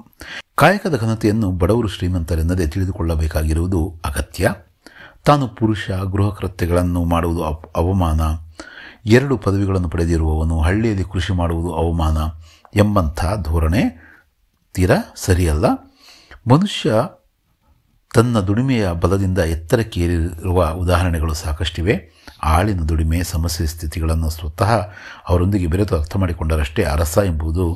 ಕಾಯಕದ ಘನತೆಯನ್ನು ಬಡವರು ಶ್ರೀಮಂತರೆನ್ನದೇ ತಿಳಿದುಕೊಳ್ಳಬೇಕಾಗಿರುವುದು ಅಗತ್ಯ. ತಾನು ಪುರುಷ, ಗೃಹ ಕೃತ್ಯಗಳನ್ನು ಮಾಡುವುದು ಅವಮಾನ. 2 ಪದವಿಗಳನ್ನು ಪಡೆದಿರುವವನು ಹಳ್ಳಿಯಲ್ಲಿ ಕೃಷಿ ಮಾಡುವುದು ಅವಮಾನ ಎಂಬಂಥ ಧೋರಣೆ ತೀರಾ ಸರಿಯಲ್ಲ. ಮನುಷ್ಯ ತನ್ನ ದುಡಿಮೆಯ ಬಲದಿಂದ ಎತ್ತರಕ್ಕೆ ಏರಿರುವ ಉದಾಹರಣೆಗಳು ಸಾಕಷ್ಟಿವೆ. ಆಳಿನ ದುಡಿಮೆ, ಸಮಸ್ಯೆ, ಸ್ಥಿತಿಗಳನ್ನು ಸ್ವತಃ ಅವರೊಂದಿಗೆ ಬೆರೆತು ಅರ್ಥ ಮಾಡಿಕೊಂಡರಷ್ಟೇ ಅರಸ ಎಂಬುದು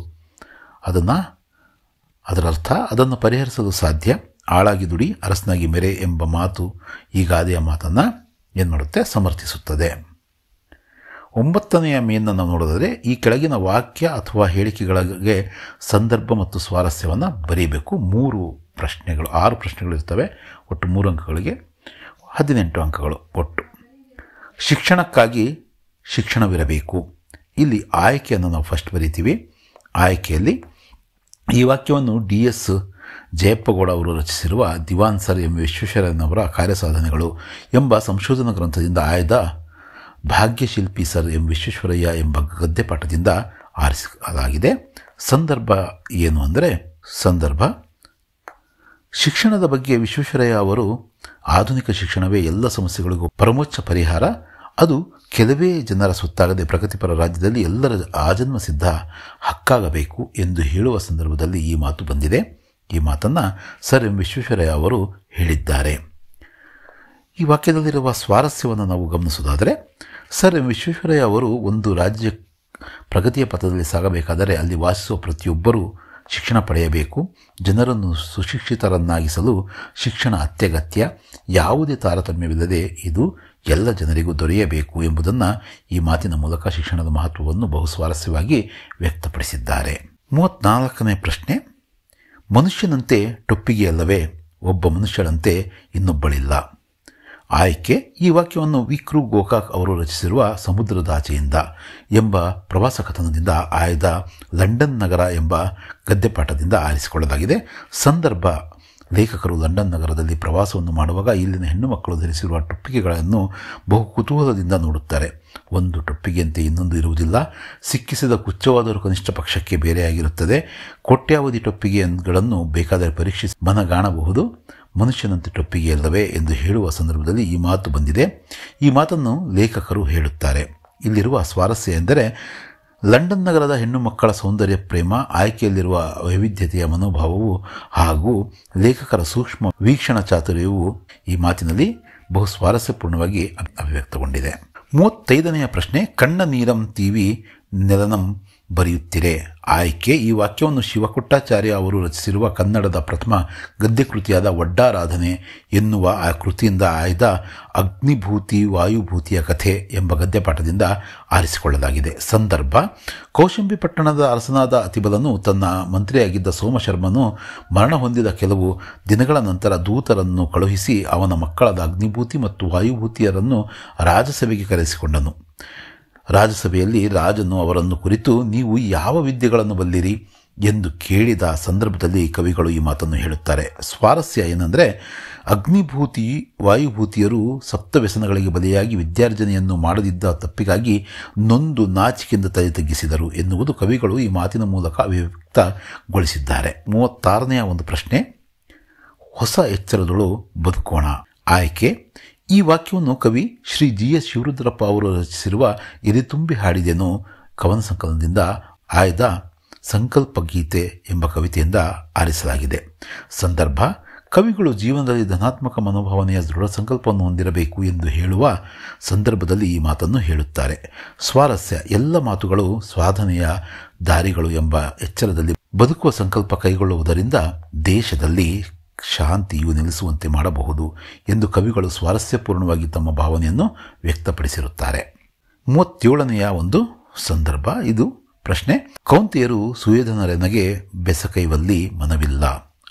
ಅದನ್ನು ಪರಿಹರಿಸಲು ಸಾಧ್ಯ. ಆಳಾಗಿ ದುಡಿ, ಅರಸನಾಗಿ ಮೆರೆ ಎಂಬ ಮಾತು ಈ ಗಾದೆಯ ಮಾತನ್ನು ಏನು ಮಾಡುತ್ತೆ? ಸಮರ್ಥಿಸುತ್ತದೆ. 9ನೇ ಮೇನನ್ನು ನಾವು ನೋಡೋದಾದರೆ, ಈ ಕೆಳಗಿನ ವಾಕ್ಯ ಅಥವಾ ಹೇಳಿಕೆಗಳಿಗೆ ಸಂದರ್ಭ ಮತ್ತು ಸ್ವಾರಸ್ಯವನ್ನು ಬರೀಬೇಕು. 6 ಪ್ರಶ್ನೆಗಳು ಇರ್ತವೆ. ಒಟ್ಟು 3 ಅಂಕಗಳಿಗೆ 18 ಅಂಕಗಳು ಒಟ್ಟು. ಶಿಕ್ಷಣಕ್ಕಾಗಿ ಶಿಕ್ಷಣವಿರಬೇಕು. ಇಲ್ಲಿ ಆಯ್ಕೆಯನ್ನು ನಾವು ಫಸ್ಟ್ ಬರೀತೀವಿ. ಆಯ್ಕೆಯಲ್ಲಿ ಈ ವಾಕ್ಯವನ್ನು DS ಜಯಪ್ಪಗೌಡ ಅವರು ರಚಿಸಿರುವ ದಿವಾನ್ ಸರ್ ಎಂ ವಿಶ್ವೇಶ್ವರಯ್ಯನವರ ಕಾರ್ಯಸಾಧನೆಗಳು ಎಂಬ ಸಂಶೋಧನಾ ಗ್ರಂಥದಿಂದ ಆಯ್ದ ಭಾಗ್ಯಶಿಲ್ಪಿ ಸರ್ ಎಂ ವಿಶ್ವೇಶ್ವರಯ್ಯ ಎಂಬ ಗದ್ಯಪಾಠದಿಂದ ಆರಿಸಲಾಗಿದೆ. ಸಂದರ್ಭ ಏನು ಅಂದರೆ, ಸಂದರ್ಭ ಶಿಕ್ಷಣದ ಬಗ್ಗೆ ವಿಶ್ವೇಶ್ವರಯ್ಯ ಅವರು ಆಧುನಿಕ ಶಿಕ್ಷಣವೇ ಎಲ್ಲ ಸಮಸ್ಯೆಗಳಿಗೂ ಪರಮೋಚ್ಚ ಪರಿಹಾರ, ಅದು ಕೆಲವೇ ಜನರ ಸೊತ್ತಾಗದೆ ಪ್ರಗತಿಪರ ರಾಜ್ಯದಲ್ಲಿ ಎಲ್ಲರ ಆಜನ್ಮ ಸಿದ್ಧ ಹಕ್ಕಾಗಬೇಕು ಎಂದು ಹೇಳುವ ಸಂದರ್ಭದಲ್ಲಿ ಈ ಮಾತು ಬಂದಿದೆ. ಈ ಮಾತನ್ನು ಸರ್ ಎಂ ವಿಶ್ವೇಶ್ವರಯ್ಯ ಅವರು ಹೇಳಿದ್ದಾರೆ. ಈ ವಾಕ್ಯದಲ್ಲಿರುವ ಸ್ವಾರಸ್ಯವನ್ನು ನಾವು ಗಮನಿಸುವುದಾದರೆ, ಸರ್ ಎಂ ವಿಶ್ವೇಶ್ವರಯ್ಯ ಅವರು ಒಂದು ರಾಜ್ಯ ಪ್ರಗತಿಯ ಪಥದಲ್ಲಿ ಸಾಗಬೇಕಾದರೆ ಅಲ್ಲಿ ವಾಸಿಸುವ ಪ್ರತಿಯೊಬ್ಬರೂ ಶಿಕ್ಷಣ ಪಡೆಯಬೇಕು. ಜನರನ್ನು ಸುಶಿಕ್ಷಿತರನ್ನಾಗಿಸಲು ಶಿಕ್ಷಣ ಅತ್ಯಗತ್ಯ. ಯಾವುದೇ ತಾರತಮ್ಯವಿಲ್ಲದೆ ಇದು ಎಲ್ಲ ಜನರಿಗೂ ದೊರೆಯಬೇಕು ಎಂಬುದನ್ನು ಈ ಮಾತಿನ ಮೂಲಕ ಶಿಕ್ಷಣದ ಮಹತ್ವವನ್ನು ಬಹು ಸ್ವಾರಸ್ಯವಾಗಿ ವ್ಯಕ್ತಪಡಿಸಿದ್ದಾರೆ. 34ನೇ ಪ್ರಶ್ನೆ, ಮನುಷ್ಯನಂತೆ ಟೊಪ್ಪಿಗೆಯಲ್ಲವೇ ಒಬ್ಬ ಮನುಷ್ಯನಂತೆ ಇನ್ನೊಬ್ಬಳಿಲ್ಲ. ಆಯ್ಕೆ ಈ ವಾಕ್ಯವನ್ನು ವಿಕ್ರು ಗೋಕಾಕ್ ಅವರು ರಚಿಸಿರುವ ಸಮುದ್ರದಾಚೆಯಿಂದ ಎಂಬ ಪ್ರವಾಸ ಕಥನದಿಂದ ಆಯ್ದ ಲಂಡನ್ ನಗರ ಎಂಬ ಗದ್ಯಪಾಠದಿಂದ ಆರಿಸಿಕೊಳ್ಳಲಾಗಿದೆ. ಸಂದರ್ಭ ಲೇಖಕರು ಲಂಡನ್ ನಗರದಲ್ಲಿ ಪ್ರವಾಸವನ್ನು ಮಾಡುವಾಗ ಇಲ್ಲಿನ ಹೆಣ್ಣು ಮಕ್ಕಳು ಧರಿಸಿರುವ ಟೊಪ್ಪಿಗೆಗಳನ್ನು ಬಹು ಕುತೂಹಲದಿಂದ ನೋಡುತ್ತಾರೆ. ಒಂದು ಟೊಪ್ಪಿಗೆಯಂತೆ ಇನ್ನೊಂದು ಇರುವುದಿಲ್ಲ. ಸಿಕ್ಕಿಸಿದ ಕುಚ್ಚವಾದರೂ ಕನಿಷ್ಠ ಪಕ್ಷಕ್ಕೆ ಬೇರೆಯಾಗಿರುತ್ತದೆ. ಕೋಟ್ಯಾವಧಿ ಟೊಪ್ಪಿಗೆಗಳನ್ನು ಬೇಕಾದರೆ ಪರೀಕ್ಷಿಸಿ ಮನಗಾಣಬಹುದು. ಮನುಷ್ಯನಂತೆ ಟೊಪ್ಪಿಗೆಯಲ್ಲವೇ ಎಂದು ಹೇಳುವ ಸಂದರ್ಭದಲ್ಲಿ ಈ ಮಾತು ಬಂದಿದೆ. ಈ ಮಾತನ್ನು ಲೇಖಕರು ಹೇಳುತ್ತಾರೆ. ಇಲ್ಲಿರುವ ಸ್ವಾರಸ್ಯ ಎಂದರೆ, ಲಂಡನ್ ನಗರದ ಹೆಣ್ಣು ಮಕ್ಕಳ ಸೌಂದರ್ಯ ಪ್ರೇಮ, ಆಯ್ಕೆಯಲ್ಲಿರುವ ವೈವಿಧ್ಯತೆಯ ಮನೋಭಾವವು ಹಾಗೂ ಲೇಖಕರ ಸೂಕ್ಷ್ಮ ವೀಕ್ಷಣ ಚಾತುರ್ಯವು ಈ ಮಾತಿನಲ್ಲಿ ಬಹು ಸ್ವಾರಸ್ಯಪೂರ್ಣವಾಗಿ ಅಭಿವ್ಯಕ್ತಗೊಂಡಿದೆ. 35ನೆಯ ಪ್ರಶ್ನೆ, ಕಣ್ಣ ನೀರಂ ತೀವಿ ನೆಲನಂ ಬರೆಯುತ್ತಿರೆ. ಆಯ್ಕೆ ಈ ವಾಕ್ಯವನ್ನು ಶಿವಕುಟ್ಟಾಚಾರ್ಯ ಅವರು ರಚಿಸಿರುವ ಕನ್ನಡದ ಪ್ರಥಮ ಗದ್ಯಕೃತಿಯಾದ ಒಡ್ಡಾರಾಧನೆ ಎನ್ನುವ ಆ ಕೃತಿಯಿಂದ ಆಯ್ದ ಅಗ್ನಿಭೂತಿ ವಾಯುಭೂತಿಯ ಕಥೆ ಎಂಬ ಗದ್ಯಪಾಠದಿಂದ ಆರಿಸಿಕೊಳ್ಳಲಾಗಿದೆ. ಸಂದರ್ಭ ಕೌಶಂಬಿ ಪಟ್ಟಣದ ಅರಸನಾದ ಅತಿಬಲನು ತನ್ನ ಮಂತ್ರಿಯಾಗಿದ್ದ ಸೋಮಶರ್ಮನು ಮರಣ ಹೊಂದಿದ ಕೆಲವು ದಿನಗಳ ನಂತರ ದೂತರನ್ನು ಕಳುಹಿಸಿ ಅವನ ಮಕ್ಕಳಾದ ಅಗ್ನಿಭೂತಿ ಮತ್ತು ವಾಯುಭೂತಿಯರನ್ನು ರಾಜಸಭೆಗೆ ಕರೆಸಿಕೊಂಡನು. ರಾಜಸಭೆಯಲ್ಲಿ ರಾಜನು ಅವರನ್ನು ಕುರಿತು ನೀವು ಯಾವ ವಿದ್ಯೆಗಳನ್ನು ಬಲ್ಲಿರಿ ಎಂದು ಕೇಳಿದ ಸಂದರ್ಭದಲ್ಲಿ ಕವಿಗಳು ಈ ಮಾತನ್ನು ಹೇಳುತ್ತಾರೆ. ಸ್ವಾರಸ್ಯ ಏನಂದರೆ, ಅಗ್ನಿಭೂತಿ ವಾಯುಭೂತಿಯರು ಸಪ್ತವ್ಯಸನಗಳಿಗೆ ಬಲಿಯಾಗಿ ವಿದ್ಯಾರ್ಜನೆಯನ್ನು ಮಾಡದಿದ್ದ ತಪ್ಪಿಗಾಗಿ ನೊಂದು ನಾಚಿಕೆಯಿಂದ ತಲೆ ತಗ್ಗಿಸಿದರು ಎನ್ನುವುದು ಕವಿಗಳು ಈ ಮಾತಿನ ಮೂಲಕ ಅಭಿವ್ಯಕ್ತಗೊಳಿಸಿದ್ದಾರೆ. 36ನೆಯ ಒಂದು ಪ್ರಶ್ನೆ, ಹೊಸ ಎಚ್ಚರದಳು ಬದುಕೋಣ. ಆಯ್ಕೆ ಈ ವಾಕ್ಯವನ್ನು ಕವಿ ಶ್ರೀ GS ಶಿವರುದ್ರಪ್ಪ ಅವರು ರಚಿಸಿರುವ ಎದೆತುಂಬಿ ಹಾಡಿದೆನು ಕವನ ಸಂಕಲನದಿಂದ ಆಯ್ದ ಸಂಕಲ್ಪ ಗೀತೆ ಎಂಬ ಕವಿತೆಯಿಂದ ಆರಿಸಲಾಗಿದೆ. ಸಂದರ್ಭ ಕವಿಗಳು ಜೀವನದಲ್ಲಿ ಧನಾತ್ಮಕ ಮನೋಭಾವನೆಯ ದೃಢ ಸಂಕಲ್ಪವನ್ನು ಹೊಂದಿರಬೇಕು ಎಂದು ಹೇಳುವ ಸಂದರ್ಭದಲ್ಲಿ ಈ ಮಾತನ್ನು ಹೇಳುತ್ತಾರೆ. ಸ್ವಾರಸ್ಯ ಎಲ್ಲ ಮಾತುಗಳು ಸಾಧನೆಯ ದಾರಿಗಳು ಎಂಬ ಎಚ್ಚರದಲ್ಲಿ ಬದುಕುವ ಸಂಕಲ್ಪ ಕೈಗೊಳ್ಳುವುದರಿಂದ ದೇಶದಲ್ಲಿ ಶಾಂತಿಯು ನೆಲೆಸುವಂತೆ ಮಾಡಬಹುದು ಎಂದು ಕವಿಗಳು ಸ್ವಾರಸ್ಯಪೂರ್ಣವಾಗಿ ತಮ್ಮ ಭಾವನೆಯನ್ನು ವ್ಯಕ್ತಪಡಿಸಿರುತ್ತಾರೆ. 37ನೆಯ ಒಂದು ಸಂದರ್ಭ, ಇದು ಪ್ರಶ್ನೆ, ಕೌಂತೆಯರು ಸುಯೋಧನರೆನಗೆ ಬೆಸಕೈವಲ್ಲಿ ಮನವಿಲ್ಲ.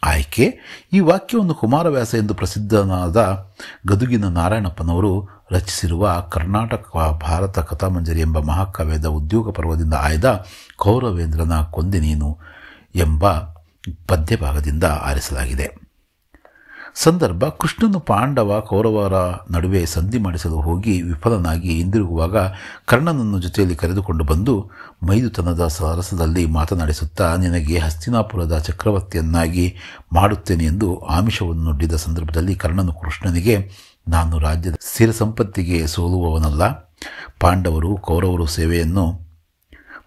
ಆಯ್ಕೆ ಈ ವಾಕ್ಯವನ್ನು ಕುಮಾರವ್ಯಾಸ ಎಂದು ಪ್ರಸಿದ್ಧನಾದ ಗದುಗಿನ ನಾರಾಯಣಪ್ಪನವರು ರಚಿಸಿರುವ ಕರ್ನಾಟಕ ಭಾರತ ಕಥಾಮಂಜರಿ ಎಂಬ ಮಹಾಕಾವ್ಯದ ಉದ್ಯೋಗ ಪರ್ವದಿಂದ ಆಯ್ದ ಕೌರವೇಂದ್ರನ ಕೊಂದೆ ನೀನು ಎಂಬ ಪದ್ಯಭಾಗದಿಂದ ಆರಿಸಲಾಗಿದೆ. ಸಂದರ್ಭ ಕೃಷ್ಣನು ಪಾಂಡವ ಕೌರವರ ನಡುವೆ ಸಂಧಿ ಮಾಡಿಸಲು ಹೋಗಿ ವಿಫಲನಾಗಿ ಹಿಂದಿರುಗುವಾಗ ಕರ್ಣನನ್ನು ಜೊತೆಯಲ್ಲಿ ಕರೆದುಕೊಂಡು ಬಂದು ಮೈದುತನದ ಸರಸದಲ್ಲಿ ಮಾತನಾಡಿಸುತ್ತಾ ನಿನಗೆ ಹಸ್ತಿನಾಪುರದ ಚಕ್ರವರ್ತಿಯನ್ನಾಗಿ ಮಾಡುತ್ತೇನೆ ಎಂದು ಆಮಿಷವನ್ನೊಡ್ಡಿದ ಸಂದರ್ಭದಲ್ಲಿ ಕರ್ಣನು ಕೃಷ್ಣನಿಗೆ, ನಾನು ರಾಜ್ಯದ ಸ್ಥಿರ ಸಂಪತ್ತಿಗೆ ಸೋಲುವವನಲ್ಲ. ಪಾಂಡವರು ಕೌರವರು ಸೇವೆಯನ್ನು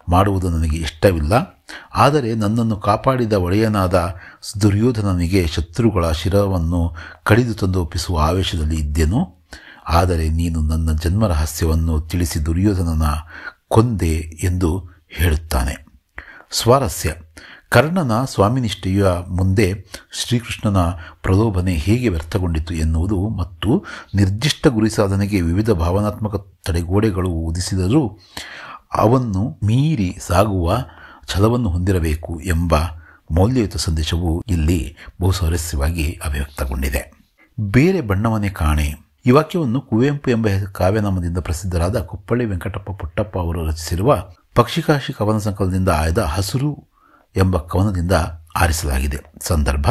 ಮಾಡುವುದು ನನಗೆ ಇಷ್ಟವಿಲ್ಲ. ಆದರೆ ನನ್ನನ್ನು ಕಾಪಾಡಿದ ಒಡೆಯನಾದ ದುರ್ಯೋಧನನಿಗೆ ಶತ್ರುಗಳ ಶಿರವನ್ನು ಕಡಿದು ತಂದು ಒಪ್ಪಿಸುವ ಆವೇಶದಲ್ಲಿ ಇದ್ದೆನು. ಆದರೆ ನೀನು ನನ್ನ ಜನ್ಮ ರಹಸ್ಯವನ್ನು ತಿಳಿಸಿ ದುರ್ಯೋಧನನ ಕೊಂದೆ ಎಂದು ಹೇಳುತ್ತಾನೆ. ಸ್ವಾರಸ್ಯ ಕರ್ಣನ ಸ್ವಾಮಿನಿಷ್ಠೆಯ ಮುಂದೆ ಶ್ರೀಕೃಷ್ಣನ ಪ್ರಲೋಭನೆ ಹೇಗೆ ವ್ಯರ್ಥಗೊಂಡಿತು ಎನ್ನುವುದು ಮತ್ತು ನಿರ್ದಿಷ್ಟ ಗುರಿ ಸಾಧನೆಗೆ ವಿವಿಧ ಭಾವನಾತ್ಮಕ ತಡೆಗೋಡೆಗಳು ಉದಿಸಿದರೂ ಅವನ್ನು ಮೀರಿ ಸಾಗುವ ಛಲವನ್ನು ಹೊಂದಿರಬೇಕು ಎಂಬ ಮೌಲ್ಯಯುತ ಸಂದೇಶವು ಇಲ್ಲಿ ಬಹು ಸ್ವಾರಸ್ಯವಾಗಿ ಅಭಿವ್ಯಕ್ತಗೊಂಡಿದೆ. ಬೇರೆ ಬಣ್ಣವನ್ನೇ ಕಾಣೆ ಈ ವಾಕ್ಯವನ್ನು ಕುವೆಂಪು ಎಂಬ ಕಾವ್ಯನಾಮದಿಂದ ಪ್ರಸಿದ್ಧರಾದ ಕುಪ್ಪಳ್ಳಿ ವೆಂಕಟಪ್ಪ ಪುಟ್ಟಪ್ಪ ಅವರು ರಚಿಸಿರುವ ಪಕ್ಷಿಕಾಶಿ ಕವನ ಸಂಕಲನದಿಂದ ಆಯ್ದ ಹಸುರು ಎಂಬ ಕವನದಿಂದ ಆರಿಸಲಾಗಿದೆ. ಸಂದರ್ಭ: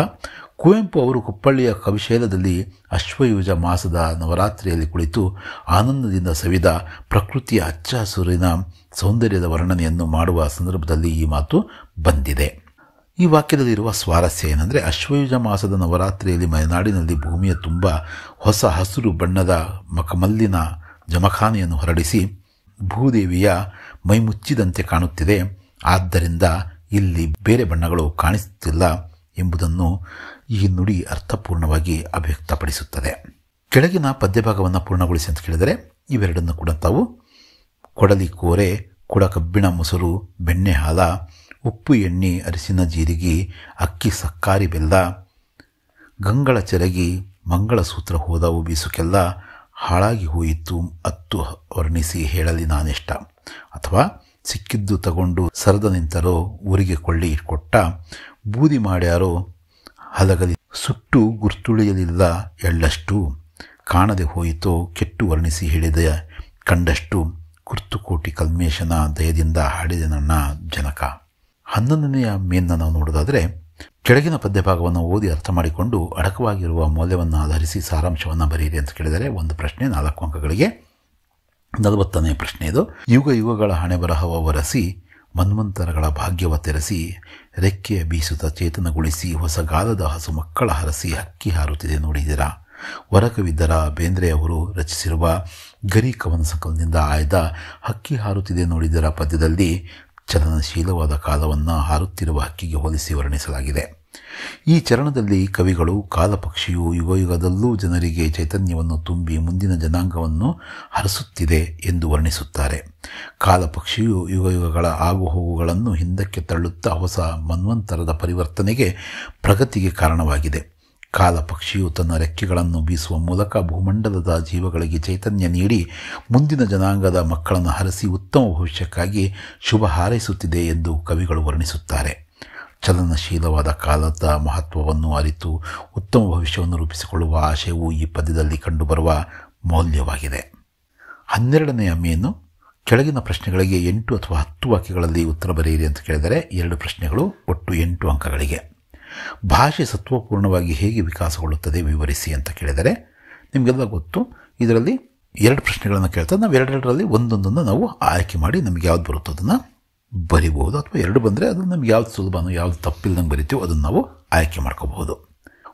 ಕುವೆಂಪು ಅವರು ಕುಪ್ಪಳ್ಳಿಯ ಕವಿಶೈಲದಲ್ಲಿ ಅಶ್ವಯುಜ ಮಾಸದ ನವರಾತ್ರಿಯಲ್ಲಿ ಕುಳಿತು ಆನಂದದಿಂದ ಸವಿದ ಪ್ರಕೃತಿಯ ಹಚ್ಚ ಹಸುರಿನ ಸೌಂದರ್ಯದ ವರ್ಣನೆಯನ್ನು ಮಾಡುವ ಸಂದರ್ಭದಲ್ಲಿ ಈ ಮಾತು ಬಂದಿದೆ. ಈ ವಾಕ್ಯದಲ್ಲಿರುವ ಸ್ವಾರಸ್ಯ ಏನೆಂದರೆ, ಅಶ್ವಯುಜ ಮಾಸದ ನವರಾತ್ರಿಯಲ್ಲಿ ಮಲೆನಾಡಿನಲ್ಲಿ ಭೂಮಿಯ ತುಂಬ ಹೊಸ ಹಸಿರು ಬಣ್ಣದ ಮಕಮಲ್ಲಿನ ಜಮಖಾನೆಯನ್ನು ಹರಡಿಸಿ ಭೂದೇವಿಯ ಮೈಮುಚ್ಚಿದಂತೆ ಕಾಣುತ್ತಿದೆ. ಆದ್ದರಿಂದ ಇಲ್ಲಿ ಬೇರೆ ಬಣ್ಣಗಳು ಕಾಣಿಸುತ್ತಿಲ್ಲ ಎಂಬುದನ್ನು ಈ ನುಡಿ ಅರ್ಥಪೂರ್ಣವಾಗಿ ಅಭಿವ್ಯಕ್ತಪಡಿಸುತ್ತದೆ. ಕೆಳಗಿನ ಪದ್ಯಭಾಗವನ್ನು ಪೂರ್ಣಗೊಳಿಸಿ ಅಂತ ಕೇಳಿದರೆ ಇವೆರಡನ್ನು ಕೂಡ ತಾವು ಕೊಡಲಿ ಕೋರೆ, ಕುಡ ಕಬ್ಬಿಣ ಮೊಸರು, ಬೆಣ್ಣೆ ಹಾಲ, ಉಪ್ಪು ಎಣ್ಣೆ, ಅರಿಸಿನ ಜೀರಿಗೆ, ಅಕ್ಕಿ ಸಕ್ಕಾರಿ ಬೆಲ್ಲ, ಗಂಗಳ ಚೆರಗಿ, ಮಂಗಳಸೂತ್ರ ಹೋದವು ಬೀಸುಕೆಲ್ಲ, ಹಾಳಾಗಿ ಹೋಯಿತು ಅತ್ತು ವರ್ಣಿಸಿ ಹೇಳಲಿ ನಾನೆಷ್ಟ. ಅಥವಾ ಸಿಕ್ಕಿದ್ದು ತಗೊಂಡು ಸರದ ನಿಂತರೋ ಊರಿಗೆ ಕೊಳ್ಳಿ ಇಟ್ಕೊಟ್ಟ, ಬೂದಿ ಮಾಡ್ಯಾರೋ ಹಲಗಲಿ ಸುಟ್ಟು ಗುರ್ತುಳಿಯಲಿಲ್ಲ ಎಳ್ಳಷ್ಟು, ಕಾಣದೆ ಹೋಯಿತೋ ಕೆಟ್ಟು ವರ್ಣಿಸಿ ಹೇಳಿದ ಕಂಡಷ್ಟು, ಕುರ್ತುಕೋಟಿ ಕಲ್ಮೇಶನ ದಯದಿಂದ ಹಾಡಿದೆ ನನ್ನ ಜನಕ. 11ನೆಯ ಮೇನ್ನ ನಾವು ನೋಡೋದಾದರೆ, ಕೆಳಗಿನ ಪದ್ಯಭಾಗವನ್ನು ಓದಿ ಅರ್ಥ ಮಾಡಿಕೊಂಡು ಅಡಕವಾಗಿರುವ ಮೌಲ್ಯವನ್ನು ಆಧರಿಸಿ ಸಾರಾಂಶವನ್ನು ಬರೆಯಿರಿ ಅಂತ ಕೇಳಿದರೆ ಒಂದು ಪ್ರಶ್ನೆ 4 ಅಂಕಗಳಿಗೆ. 40ನೇ ಪ್ರಶ್ನೆ ಇದು. ಯುಗ ಯುಗಗಳ ಹಣೆ ಬರಹವ ವರಸಿ, ಮನ್ವಂತರಗಳ ಭಾಗ್ಯವ ತೆರಸಿ, ರೆಕ್ಕೆಯ ಬೀಸುತ್ತ ಚೇತನಗೊಳಿಸಿ, ಹೊಸಗಾಲದ ಹಸು ಮಕ್ಕಳ ಹರಸಿ ಹಕ್ಕಿ ಹಾರುತ್ತಿದೆ ನೋಡಿದಿರಾ. ವರಕವಿದ್ದರ ಬೇಂದ್ರೆಯವರು ರಚಿಸಿರುವ ಗರಿ ಕವನ ಸಂಕಲನದಿಂದ ಆಯ್ದ ಹಕ್ಕಿ ಹಾರುತ್ತಿದೆ ನೋಡಿದರ ಪದ್ಯದಲ್ಲಿ ಚಲನಶೀಲವಾದ ಕಾಲವನ್ನು ಹಾರುತ್ತಿರುವ ಹಕ್ಕಿಗೆ ಹೋಲಿಸಿ ವರ್ಣಿಸಲಾಗಿದೆ. ಈ ಚರಣದಲ್ಲಿ ಕವಿಗಳು ಕಾಲಪಕ್ಷಿಯು ಯುಗಯುಗದಲ್ಲೂ ಜನರಿಗೆ ಚೈತನ್ಯವನ್ನು ತುಂಬಿ ಮುಂದಿನ ಜನಾಂಗವನ್ನು ಹರಸುತ್ತಿದೆ ಎಂದು ವರ್ಣಿಸುತ್ತಾರೆ. ಕಾಲಪಕ್ಷಿಯು ಯುಗಯುಗಗಳ ಆಗುಹೋಗುಗಳನ್ನು ಹಿಂದಕ್ಕೆ ತಳ್ಳುತ್ತಾ ಹೊಸ ಮನ್ವಂತರದ ಪರಿವರ್ತನೆಗೆ, ಪ್ರಗತಿಗೆ ಕಾರಣವಾಗಿದೆ. ಕಾಲಪಕ್ಷಿಯು ತನ್ನ ರೆಕ್ಕೆಗಳನ್ನು ಬೀಸುವ ಮೂಲಕ ಭೂಮಂಡಲದ ಜೀವಗಳಿಗೆ ಚೈತನ್ಯ ನೀಡಿ ಮುಂದಿನ ಜನಾಂಗದ ಮಕ್ಕಳನ್ನು ಹರಸಿ ಉತ್ತಮ ಭವಿಷ್ಯಕ್ಕಾಗಿ ಶುಭ ಹಾರೈಸುತ್ತಿದೆ ಎಂದು ಕವಿಗಳು ವರ್ಣಿಸುತ್ತಾರೆ. ಚಲನಶೀಲವಾದ ಕಾಲದ ಮಹತ್ವವನ್ನು ಅರಿತು ಉತ್ತಮ ಭವಿಷ್ಯವನ್ನು ರೂಪಿಸಿಕೊಳ್ಳುವ ಆಶಯವು ಈ ಪದ್ಯದಲ್ಲಿ ಕಂಡುಬರುವ ಮೌಲ್ಯವಾಗಿದೆ. 12ನೆಯ ಮೇನು. ಕೆಳಗಿನ ಪ್ರಶ್ನೆಗಳಿಗೆ 8 ಅಥವಾ 10 ವಾಕ್ಯಗಳಲ್ಲಿ ಉತ್ತರ ಬರೆಯಿರಿ ಅಂತ ಕೇಳಿದರೆ 2 ಪ್ರಶ್ನೆಗಳು, ಒಟ್ಟು 8 ಅಂಕಗಳಿಗೆ. ಭಾಷೆ ಸತ್ವಪೂರ್ಣವಾಗಿ ಹೇಗೆ ವಿಕಾಸಗೊಳ್ಳುತ್ತದೆ ವಿವರಿಸಿ ಅಂತ ಕೇಳಿದರೆ ನಿಮಗೆಲ್ಲ ಗೊತ್ತು. ಇದರಲ್ಲಿ 2 ಪ್ರಶ್ನೆಗಳನ್ನು ಕೇಳ್ತಾರೆ. ನಾವು ಎರಡರಲ್ಲಿ ಒಂದೊಂದನ್ನು ನಾವು ಆಯ್ಕೆ ಮಾಡಿ ನಮಗೆ ಯಾವ್ದು ಬರುತ್ತೋ ಅದನ್ನು ಬರಿಬಹುದು. ಅಥವಾ 2 ಬಂದರೆ ಅದು ನಮ್ಗೆ ಯಾವ್ದು ಸುಲಭನೋ ಯಾವ್ದು ತಪ್ಪಿಲ್ದಂಗೆ ಬರಿತೀವೋ ಅದನ್ನು ನಾವು ಆಯ್ಕೆ ಮಾಡ್ಕೋಬಹುದು.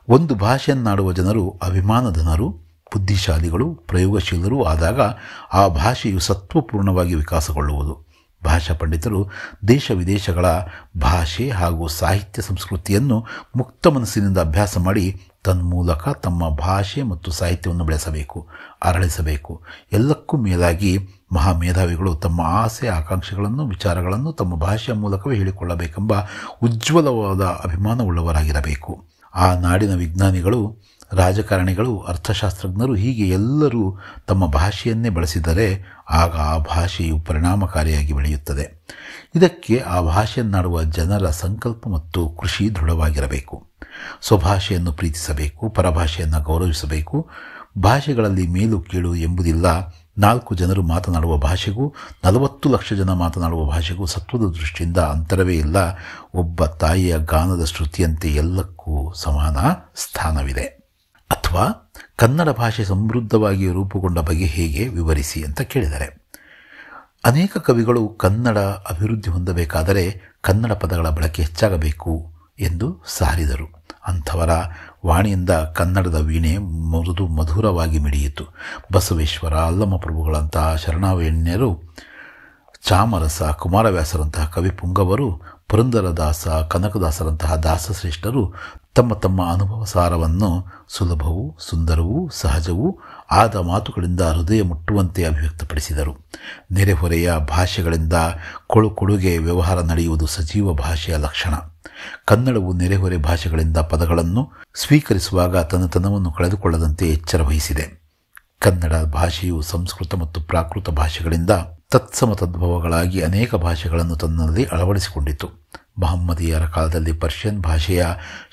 ಒಂದು ಭಾಷೆಯನ್ನಾಡುವ ಜನರು ಅಭಿಮಾನಧನರು, ಬುದ್ಧಿಶಾಲಿಗಳು, ಪ್ರಯೋಗಶೀಲರು ಆದಾಗ ಆ ಭಾಷೆಯು ಸತ್ವಪೂರ್ಣವಾಗಿ ವಿಕಾಸಗೊಳ್ಳುವುದು. ಭಾಷಾ ಪಂಡಿತರು ದೇಶ ವಿದೇಶಗಳ ಭಾಷೆ ಹಾಗೂ ಸಾಹಿತ್ಯ ಸಂಸ್ಕೃತಿಯನ್ನು ಮುಕ್ತ ಮನಸ್ಸಿನಿಂದ ಅಭ್ಯಾಸ ಮಾಡಿ ತನ್ಮೂಲಕ ತಮ್ಮ ಭಾಷೆ ಮತ್ತು ಸಾಹಿತ್ಯವನ್ನು ಬೆಳೆಸಬೇಕು, ಅರಳಿಸಬೇಕು. ಎಲ್ಲಕ್ಕೂ ಮೇಲಾಗಿ ಮಹಾಮೇಧಾವಿಗಳು ತಮ್ಮ ಆಸೆ ಆಕಾಂಕ್ಷೆಗಳನ್ನು ವಿಚಾರಗಳನ್ನು ತಮ್ಮ ಭಾಷೆಯ ಮೂಲಕವೇ ಹೇಳಿಕೊಳ್ಳಬೇಕೆಂಬ ಉಜ್ವಲವಾದ ಅಭಿಮಾನವುಳ್ಳವರಾಗಿರಬೇಕು. ಆ ನಾಡಿನ ವಿಜ್ಞಾನಿಗಳು, ರಾಜಕಾರಣಿಗಳು, ಅರ್ಥಶಾಸ್ತ್ರಜ್ಞರು ಹೀಗೆ ಎಲ್ಲರೂ ತಮ್ಮ ಭಾಷೆಯನ್ನೇ ಬಳಸಿದರೆ ಆಗ ಆ ಭಾಷೆಯು ಪರಿಣಾಮಕಾರಿಯಾಗಿ ಬೆಳೆಯುತ್ತದೆ. ಇದಕ್ಕೆ ಆ ಭಾಷೆಯನ್ನಾಡುವ ಜನರ ಸಂಕಲ್ಪ ಮತ್ತು ಕೃಷಿ ದೃಢವಾಗಿರಬೇಕು. ಸ್ವಭಾಷೆಯನ್ನು ಪ್ರೀತಿಸಬೇಕು, ಪರಭಾಷೆಯನ್ನು ಗೌರವಿಸಬೇಕು. ಭಾಷೆಗಳಲ್ಲಿ ಮೇಲು ಕೀಳು ಎಂಬುದಿಲ್ಲ. 4 ಜನರು ಮಾತನಾಡುವ ಭಾಷೆಗೂ 40 ಲಕ್ಷ ಜನ ಮಾತನಾಡುವ ಭಾಷೆಗೂ ಸತ್ವದ ದೃಷ್ಟಿಯಿಂದ ಅಂತರವೇ ಇಲ್ಲ. ಒಬ್ಬ ತಾಯಿಯ ಗಾನದ ಶ್ರುತಿಯಂತೆ ಎಲ್ಲಕ್ಕೂ ಸಮಾನ ಸ್ಥಾನವಿದೆ. ಅಥವಾ ಕನ್ನಡ ಭಾಷೆ ಸಮೃದ್ಧವಾಗಿ ರೂಪುಗೊಂಡ ಬಗೆ ಹೇಗೆ ವಿವರಿಸಿ ಅಂತ ಕೇಳಿದರೆ, ಅನೇಕ ಕವಿಗಳು ಕನ್ನಡ ಅಭಿವೃದ್ಧಿ ಹೊಂದಬೇಕಾದರೆ ಕನ್ನಡ ಪದಗಳ ಬಳಕೆ ಹೆಚ್ಚಾಗಬೇಕು ಎಂದು ಸಾರಿದರು. ಅಂಥವರ ವಾಣಿಯಿಂದ ಕನ್ನಡದ ವೀಣೆ ಮಧುರವಾಗಿ ಮಿಡಿಯಿತು. ಬಸವೇಶ್ವರ, ಅಲ್ಲಮಪ್ರಭುಗಳಂತಹ ಶರಣಾವಣ್ಯರು, ಚಾಮರಸ, ಕುಮಾರವ್ಯಾಸರಂತಹ ಕವಿ ಪುಂಗವರು, ಪುರಂದರದಾಸ, ಕನಕದಾಸರಂತಹ ದಾಸಶ್ರೇಷ್ಠರು ತಮ್ಮ ತಮ್ಮ ಅನುಭವ ಸಾರವನ್ನು ಸುಲಭವೂ ಸುಂದರವೂ ಸಹಜವೂ ಆದ ಮಾತುಗಳಿಂದ ಹೃದಯ ಮುಟ್ಟುವಂತೆ ಅಭಿವ್ಯಕ್ತಪಡಿಸಿದರು. ನೆರೆಹೊರೆಯ ಭಾಷೆಗಳಿಂದ ಕೊಡುಗೆ ವ್ಯವಹಾರ ನಡೆಯುವುದು ಸಜೀವ ಭಾಷೆಯ ಲಕ್ಷಣ. ಕನ್ನಡವು ನೆರೆಹೊರೆ ಭಾಷೆಗಳಿಂದ ಪದಗಳನ್ನು ಸ್ವೀಕರಿಸುವಾಗ ತನ್ನತನವನ್ನು ಕಳೆದುಕೊಳ್ಳದಂತೆ ಎಚ್ಚರ ವಹಿಸಿದೆ. ಕನ್ನಡ ಭಾಷೆಯು ಸಂಸ್ಕೃತ ಮತ್ತು ಪ್ರಾಕೃತ ಭಾಷೆಗಳಿಂದ ತತ್ಸಮ ತದ್ಭವಗಳಾಗಿ ಅನೇಕ ಭಾಷೆಗಳನ್ನು ತನ್ನಲ್ಲಿ ಅಳವಡಿಸಿಕೊಂಡಿತು. ಮಹಮ್ಮದೀಯರ ಕಾಲದಲ್ಲಿ ಪರ್ಷಿಯನ್ ಭಾಷೆಯ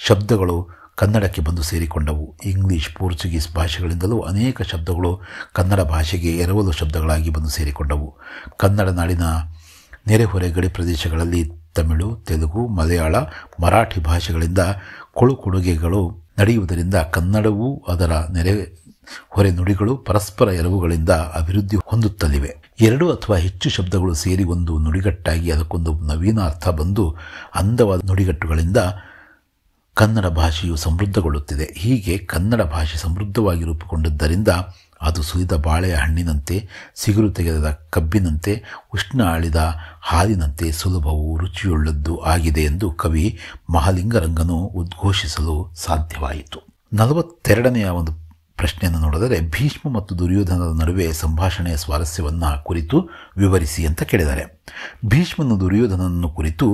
ಶಬ್ದಗಳು ಕನ್ನಡಕ್ಕೆ ಬಂದು ಸೇರಿಕೊಂಡವು. ಇಂಗ್ಲಿಷ್, ಪೋರ್ಚುಗೀಸ್ ಭಾಷೆಗಳಿಂದಲೂ ಅನೇಕ ಶಬ್ದಗಳು ಕನ್ನಡ ಭಾಷೆಗೆ ಎರವಲು ಶಬ್ದಗಳಾಗಿ ಬಂದು ಸೇರಿಕೊಂಡವು. ಕನ್ನಡ ನಾಡಿನ ನೆರೆಹೊರೆ ಗಡಿ ಪ್ರದೇಶಗಳಲ್ಲಿ ತಮಿಳು, ತೆಲುಗು, ಮಲಯಾಳ, ಮರಾಠಿ ಭಾಷೆಗಳಿಂದ ಕೊಡುಗೆಗಳು ನಡೆಯುವುದರಿಂದ ಕನ್ನಡವೂ ಅದರ ಹೊರೆ ನುಡಿಗಳು ಪರಸ್ಪರ ಎರವುಗಳಿಂದ ಅಭಿವೃದ್ಧಿ ಹೊಂದುತ್ತಲಿವೆ. 2 ಅಥವಾ ಹೆಚ್ಚು ಶಬ್ದಗಳು ಸೇರಿ ಒಂದು ನುಡಿಗಟ್ಟಾಗಿ ಅದಕ್ಕೊಂದು ನವೀನ ಅರ್ಥ ಬಂದು ಅಂದವಾದ ನುಡಿಗಟ್ಟುಗಳಿಂದ ಕನ್ನಡ ಭಾಷೆಯು ಸಮೃದ್ಧಗೊಳ್ಳುತ್ತಿದೆ. ಹೀಗೆ ಕನ್ನಡ ಭಾಷೆ ಸಮೃದ್ಧವಾಗಿ ರೂಪುಗೊಂಡಿದ್ದರಿಂದ ಅದು ಸುಲಿದ ಬಾಳೆಯ ಹಣ್ಣಿನಂತೆ, ಸಿಗುರು ತೆಗೆದ ಕಬ್ಬಿನಂತೆ, ಉಷ್ಣ ಆಳಿದ ಹಾಲಿನಂತೆ ಸುಲಭವೂ ರುಚಿಯುಳ್ಳದ್ದು ಆಗಿದೆ ಎಂದು ಕವಿ ಮಹಾಲಿಂಗರಂಗನು ಉದ್ಘೋಷಿಸಲು ಸಾಧ್ಯವಾಯಿತು. 42ನೆಯ ಒಂದು ಪ್ರಶ್ನೆಯನ್ನು ನೋಡಿದರೆ, ಭೀಷ್ಮ ಮತ್ತು ದುರ್ಯೋಧನದ ನಡುವೆ ಸಂಭಾಷಣೆಯ ಸ್ವಾರಸ್ಯವನ್ನು ಕುರಿತು ವಿವರಿಸಿ ಅಂತ ಕೇಳಿದ್ದಾರೆ. ಭೀಷ್ಮನು ದುರ್ಯೋಧನನನ್ನು ಕುರಿತು,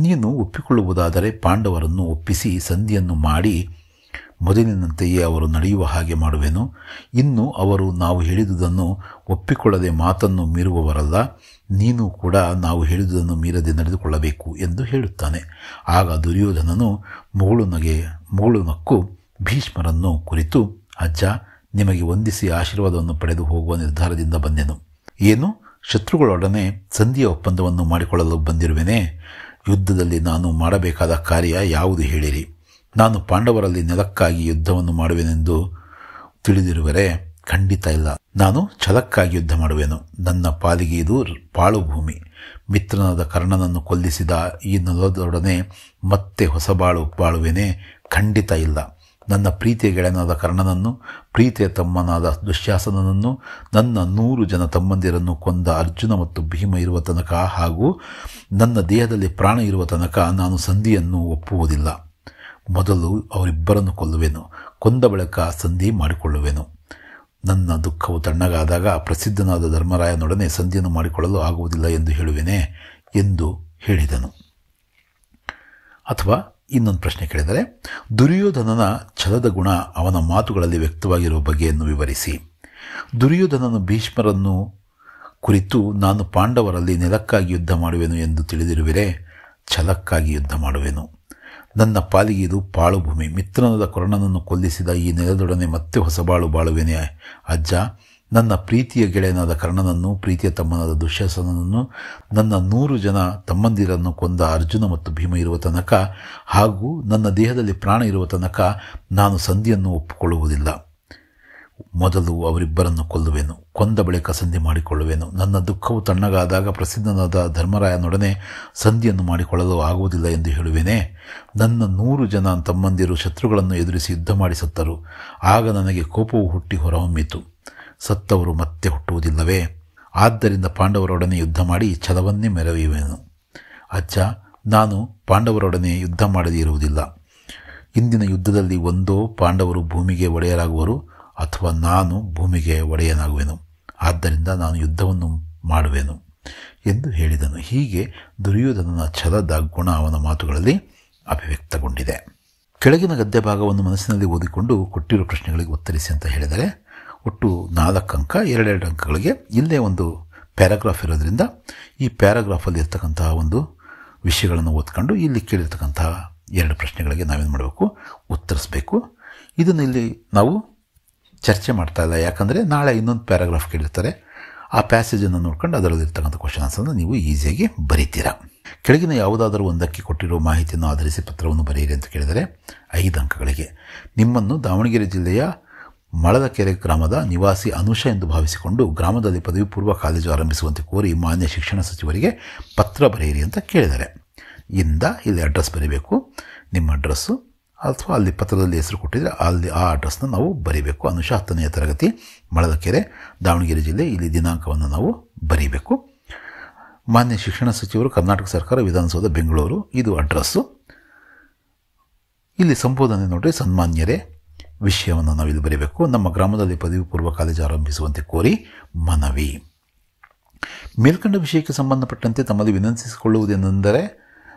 ನೀನು ಒಪ್ಪಿಕೊಳ್ಳುವುದಾದರೆ ಪಾಂಡವರನ್ನು ಒಪ್ಪಿಸಿ ಸಂಧಿಯನ್ನು ಮಾಡಿ ಮೊದಲಿನಂತೆಯೇ ಅವರು ನಡೆಯುವ ಹಾಗೆ ಮಾಡುವೆನು. ಇನ್ನು ಅವರು ನಾವು ಹೇಳಿದುದನ್ನು ಒಪ್ಪಿಕೊಳ್ಳದೆ ಮಾತನ್ನು ಮೀರುವವರಲ್ಲ. ನೀನು ಕೂಡ ನಾವು ಹೇಳಿದುದನ್ನು ಮೀರದೆ ನಡೆದುಕೊಳ್ಳಬೇಕು ಎಂದು ಹೇಳುತ್ತಾನೆ. ಆಗ ದುರ್ಯೋಧನನು ಮುಗುಳು ನಕ್ಕು ಭೀಷ್ಮರನ್ನು ಕುರಿತು, ಅಜ್ಜ, ನಿಮಗೆ ವಂದಿಸಿ ಆಶೀರ್ವಾದವನ್ನು ಪಡೆದು ಹೋಗುವ ನಿರ್ಧಾರದಿಂದ ಬಂದೆನು. ಏನು, ಶತ್ರುಗಳೊಡನೆ ಸಂಧಿಯ ಒಪ್ಪಂದವನ್ನು ಮಾಡಿಕೊಳ್ಳಲು ಬಂದಿರುವೆನೇ? ಯುದ್ಧದಲ್ಲಿ ನಾನು ಮಾಡಬೇಕಾದ ಕಾರ್ಯ ಯಾವುದು ಹೇಳಿರಿ. ನಾನು ಪಾಂಡವರಲ್ಲಿ ನೆಲಕ್ಕಾಗಿ ಯುದ್ಧವನ್ನು ಮಾಡುವೆನೆಂದು ತಿಳಿದಿರುವರೆ? ಖಂಡಿತ ಇಲ್ಲ. ನಾನು ಛಲಕ್ಕಾಗಿ ಯುದ್ಧ ಮಾಡುವೆನು. ನನ್ನ ಪಾಲಿಗೆ ಇದು ಪಾಳು ಭೂಮಿ. ಮಿತ್ರನಾದ ಕರ್ಣನನ್ನು ಕೊಲ್ಲಿಸಿದ ಈ ನೆಲದೊಡನೆ ಮತ್ತೆ ಹೊಸ ಬಾಳುವೆನೇ? ಖಂಡಿತ ಇಲ್ಲ. ನನ್ನ ಪ್ರೀತಿಯ ಗೆಳೆಯನಾದ ಕರ್ಣನನ್ನು, ಪ್ರೀತಿಯ ತಮ್ಮನಾದ ದುಶ್ಯಾಸನನನ್ನು, ನನ್ನ 100 ಜನ ತಮ್ಮಂದಿರನ್ನು ಕೊಂದ ಅರ್ಜುನ ಮತ್ತು ಭೀಮ ಇರುವ ತನಕ ಹಾಗೂ ನನ್ನ ದೇಹದಲ್ಲಿ ಪ್ರಾಣ ಇರುವ ತನಕ ನಾನು ಸಂಧಿಯನ್ನು ಒಪ್ಪುವುದಿಲ್ಲ. ಮೊದಲು ಅವರಿಬ್ಬರನ್ನು ಕೊಲ್ಲುವೆನು, ಕೊಂದ ಬಳಿಕ ಸಂಧಿ ಮಾಡಿಕೊಳ್ಳುವೆನು. ನನ್ನ ದುಃಖವು ತಣ್ಣಗಾದಾಗ ಪ್ರಸಿದ್ಧನಾದ ಧರ್ಮರಾಯನೊಡನೆ ಸಂಧಿಯನ್ನು ಮಾಡಿಕೊಳ್ಳಲು ಆಗುವುದಿಲ್ಲ ಎಂದು ಹೇಳುವೆನೆ ಎಂದು ಹೇಳಿದನು. ಅಥವಾ ಇನ್ನೊಂದು ಪ್ರಶ್ನೆ ಕೇಳಿದರೆ, ದುರ್ಯೋಧನನ ಛಲದ ಗುಣ ಅವನ ಮಾತುಗಳಲ್ಲಿ ವ್ಯಕ್ತವಾಗಿರುವ ಬಗೆಯನ್ನು ವಿವರಿಸಿ. ದುರ್ಯೋಧನನು ಭೀಷ್ಮರನ್ನು ಕುರಿತು, ನಾನು ಪಾಂಡವರಲ್ಲಿ ನೆಲಕ್ಕಾಗಿ ಯುದ್ಧ ಮಾಡುವೆನು ಎಂದು ತಿಳಿದಿರುವಿರೆ? ಛಲಕ್ಕಾಗಿ ಯುದ್ಧ ಮಾಡುವೆನು. ನನ್ನ ಪಾಲಿಗೆ ಇದು ಪಾಳು ಭೂಮಿ. ಮಿತ್ರನಾದ ಕರ್ಣನನ್ನು ಕೊಲ್ಲಿಸಿದ ಈ ನೆಲದೊಡನೆ ಮತ್ತೆ ಹೊಸ ಬಾಳುವೆನೆ ಅಜ್ಜ. ನನ್ನ ಪ್ರೀತಿಯ ಗೆಳೆಯನಾದ ಕರ್ಣನನ್ನು, ಪ್ರೀತಿಯ ತಮ್ಮನಾದ ದುಶ್ಯಾಸನನನ್ನು, ನನ್ನ 100 ಜನ ತಮ್ಮಂದಿರನ್ನು ಕೊಂದ ಅರ್ಜುನ ಮತ್ತು ಭೀಮ ಇರುವ ತನಕ ಹಾಗೂ ನನ್ನ ದೇಹದಲ್ಲಿ ಪ್ರಾಣ ಇರುವ ತನಕ ನಾನು ಸಂಧಿಯನ್ನು ಒಪ್ಪಿಕೊಳ್ಳುವುದಿಲ್ಲ. ಮೊದಲು ಅವರಿಬ್ಬರನ್ನು ಕೊಲ್ಲುವೆನು, ಕೊಂದ ಬಳಿಕ ಸಂಧಿ ಮಾಡಿಕೊಳ್ಳುವೆನು. ನನ್ನ ದುಃಖವು ತಣ್ಣಗಾದಾಗ ಪ್ರಸಿದ್ಧನಾದ ಧರ್ಮರಾಯನೊಡನೆ ಸಂಧಿಯನ್ನು ಮಾಡಿಕೊಳ್ಳಲು ಆಗುವುದಿಲ್ಲ ಎಂದು ಹೇಳುವೆನೆ. ನನ್ನ 100 ಜನ ತಮ್ಮಂದಿರು ಶತ್ರುಗಳನ್ನು ಎದುರಿಸಿ ಯುದ್ಧ ಮಾಡಿ ಸತ್ತರು. ಆಗ ನನಗೆ ಕೋಪವು ಹುಟ್ಟಿ ಹೊರಹೊಮ್ಮಿತು. ಸತ್ತವರು ಮತ್ತೆ ಹುಟ್ಟುವುದಿಲ್ಲವೇ? ಆದ್ದರಿಂದ ಪಾಂಡವರೊಡನೆ ಯುದ್ಧ ಮಾಡಿ ಛಲವನ್ನೇ ಮೆರೆಯುವೆನು. ಅಜ್ಜ, ನಾನು ಪಾಂಡವರೊಡನೆ ಯುದ್ಧ ಮಾಡದೇ ಇರುವುದಿಲ್ಲ. ಇಂದಿನ ಯುದ್ಧದಲ್ಲಿ ಒಂದೋ ಪಾಂಡವರು ಭೂಮಿಗೆ ಒಡೆಯರಾಗುವರು ಅಥವಾ ನಾನು ಭೂಮಿಗೆ ಒಡೆಯನಾಗುವೆನು. ಆದ್ದರಿಂದ ನಾನು ಯುದ್ಧವನ್ನು ಮಾಡುವೆನು ಎಂದು ಹೇಳಿದನು. ಹೀಗೆ ದುರ್ಯೋಧನನ ಛಲದ ಗುಣ ಅವನ ಮಾತುಗಳಲ್ಲಿ ಅಭಿವ್ಯಕ್ತಗೊಂಡಿದೆ. ಕೆಳಗಿನ ಗದ್ಯ ಭಾಗವನ್ನು ಮನಸ್ಸಿನಲ್ಲಿ ಓದಿಕೊಂಡು ಕೊಟ್ಟಿರುವ ಪ್ರಶ್ನೆಗಳಿಗೆ ಉತ್ತರಿಸಿ ಅಂತ ಹೇಳಿದರೆ, ಒಟ್ಟು 4 ಅಂಕ, 2 ಅಂಕಗಳಿಗೆ ಇಲ್ಲೇ ಒಂದು ಪ್ಯಾರಾಗ್ರಾಫ್ ಇರೋದ್ರಿಂದ ಈ ಪ್ಯಾರಾಗ್ರಾಫಲ್ಲಿ ಇರ್ತಕ್ಕಂತಹ ಒಂದು ವಿಷಯಗಳನ್ನು ಓದ್ಕೊಂಡು ಇಲ್ಲಿ ಕೇಳಿರ್ತಕ್ಕಂತಹ 2 ಪ್ರಶ್ನೆಗಳಿಗೆ ನಾವೇನು ಮಾಡಬೇಕು, ಉತ್ತರಿಸಬೇಕು. ಇದನ್ನು ಇಲ್ಲಿ ನಾವು ಚರ್ಚೆ ಮಾಡ್ತಾ ಇಲ್ಲ, ಯಾಕಂದರೆ ನಾಳೆ ಇನ್ನೊಂದು ಪ್ಯಾರಾಗ್ರಾಫ್ ಕೇಳಿರ್ತಾರೆ. ಆ ಪ್ಯಾಸೇಜನ್ನು ನೋಡ್ಕೊಂಡು ಅದರಲ್ಲಿರ್ತಕ್ಕಂಥ ಕ್ವಶನ್ ಆನ್ಸರ್ನ ನೀವು ಈಸಿಯಾಗಿ ಬರೀತೀರಾ. ಕೆಳಗಿನ ಯಾವುದಾದರೂ ಒಂದಕ್ಕೆ ಕೊಟ್ಟಿರುವ ಮಾಹಿತಿಯನ್ನು ಆಧರಿಸಿ ಪತ್ರವನ್ನು ಬರೆಯಿರಿ ಅಂತ ಕೇಳಿದರೆ 5 ಅಂಕಗಳಿಗೆ. ನಿಮ್ಮನ್ನು ದಾವಣಗೆರೆ ಜಿಲ್ಲೆಯ ಮಳದಕೆರೆ ಗ್ರಾಮದ ನಿವಾಸಿ ಅನುಷಾ ಎಂದು ಭಾವಿಸಿಕೊಂಡು ಗ್ರಾಮದಲ್ಲಿ ಪದವಿ ಪೂರ್ವ ಕಾಲೇಜು ಆರಂಭಿಸುವಂತೆ ಕೋರಿ ಮಾನ್ಯ ಶಿಕ್ಷಣ ಸಚಿವರಿಗೆ ಪತ್ರ ಬರೆಯಿರಿ ಅಂತ ಕೇಳಿದ್ದಾರೆ. ಇಲ್ಲಿ ಅಡ್ರೆಸ್ ಬರೀಬೇಕು, ನಿಮ್ಮ ಅಡ್ರೆಸ್ಸು, ಅಥವಾ ಅಲ್ಲಿ ಪತ್ರದಲ್ಲಿ ಹೆಸರು ಕೊಟ್ಟಿದ್ರೆ ಅಲ್ಲಿ ಆ ಅಡ್ರೆಸ್ನ ನಾವು ಬರೀಬೇಕು. ಅನುಷಾ 10ನೇ ತರಗತಿ, ಮಳದಕೆರೆ, ದಾವಣಗೆರೆ ಜಿಲ್ಲೆ. ಇಲ್ಲಿ ದಿನಾಂಕವನ್ನು ನಾವು ಬರೀಬೇಕು. ಮಾನ್ಯ ಶಿಕ್ಷಣ ಸಚಿವರು, ಕರ್ನಾಟಕ ಸರ್ಕಾರ, ವಿಧಾನಸೌಧ, ಬೆಂಗಳೂರು, ಇದು ಅಡ್ರೆಸ್ಸು. ಇಲ್ಲಿ ಸಂಬೋಧನೆ ನೋಡ್ರಿ, ಸನ್ಮಾನ್ಯರೇ, ವಿಷಯವನ್ನು ನಾವಿಲ್ಲಿ ಬರೀಬೇಕು. ನಮ್ಮ ಗ್ರಾಮದಲ್ಲಿ ಪದವಿ ಪೂರ್ವ ಕಾಲೇಜು ಆರಂಭಿಸುವಂತೆ ಕೋರಿ ಮನವಿ. ಮೇಲ್ಕಂಡ ವಿಷಯಕ್ಕೆ ಸಂಬಂಧಪಟ್ಟಂತೆ ತಮ್ಮಲ್ಲಿ ವಿನಂತಿಸಿಕೊಳ್ಳುವುದೇನೆಂದರೆ,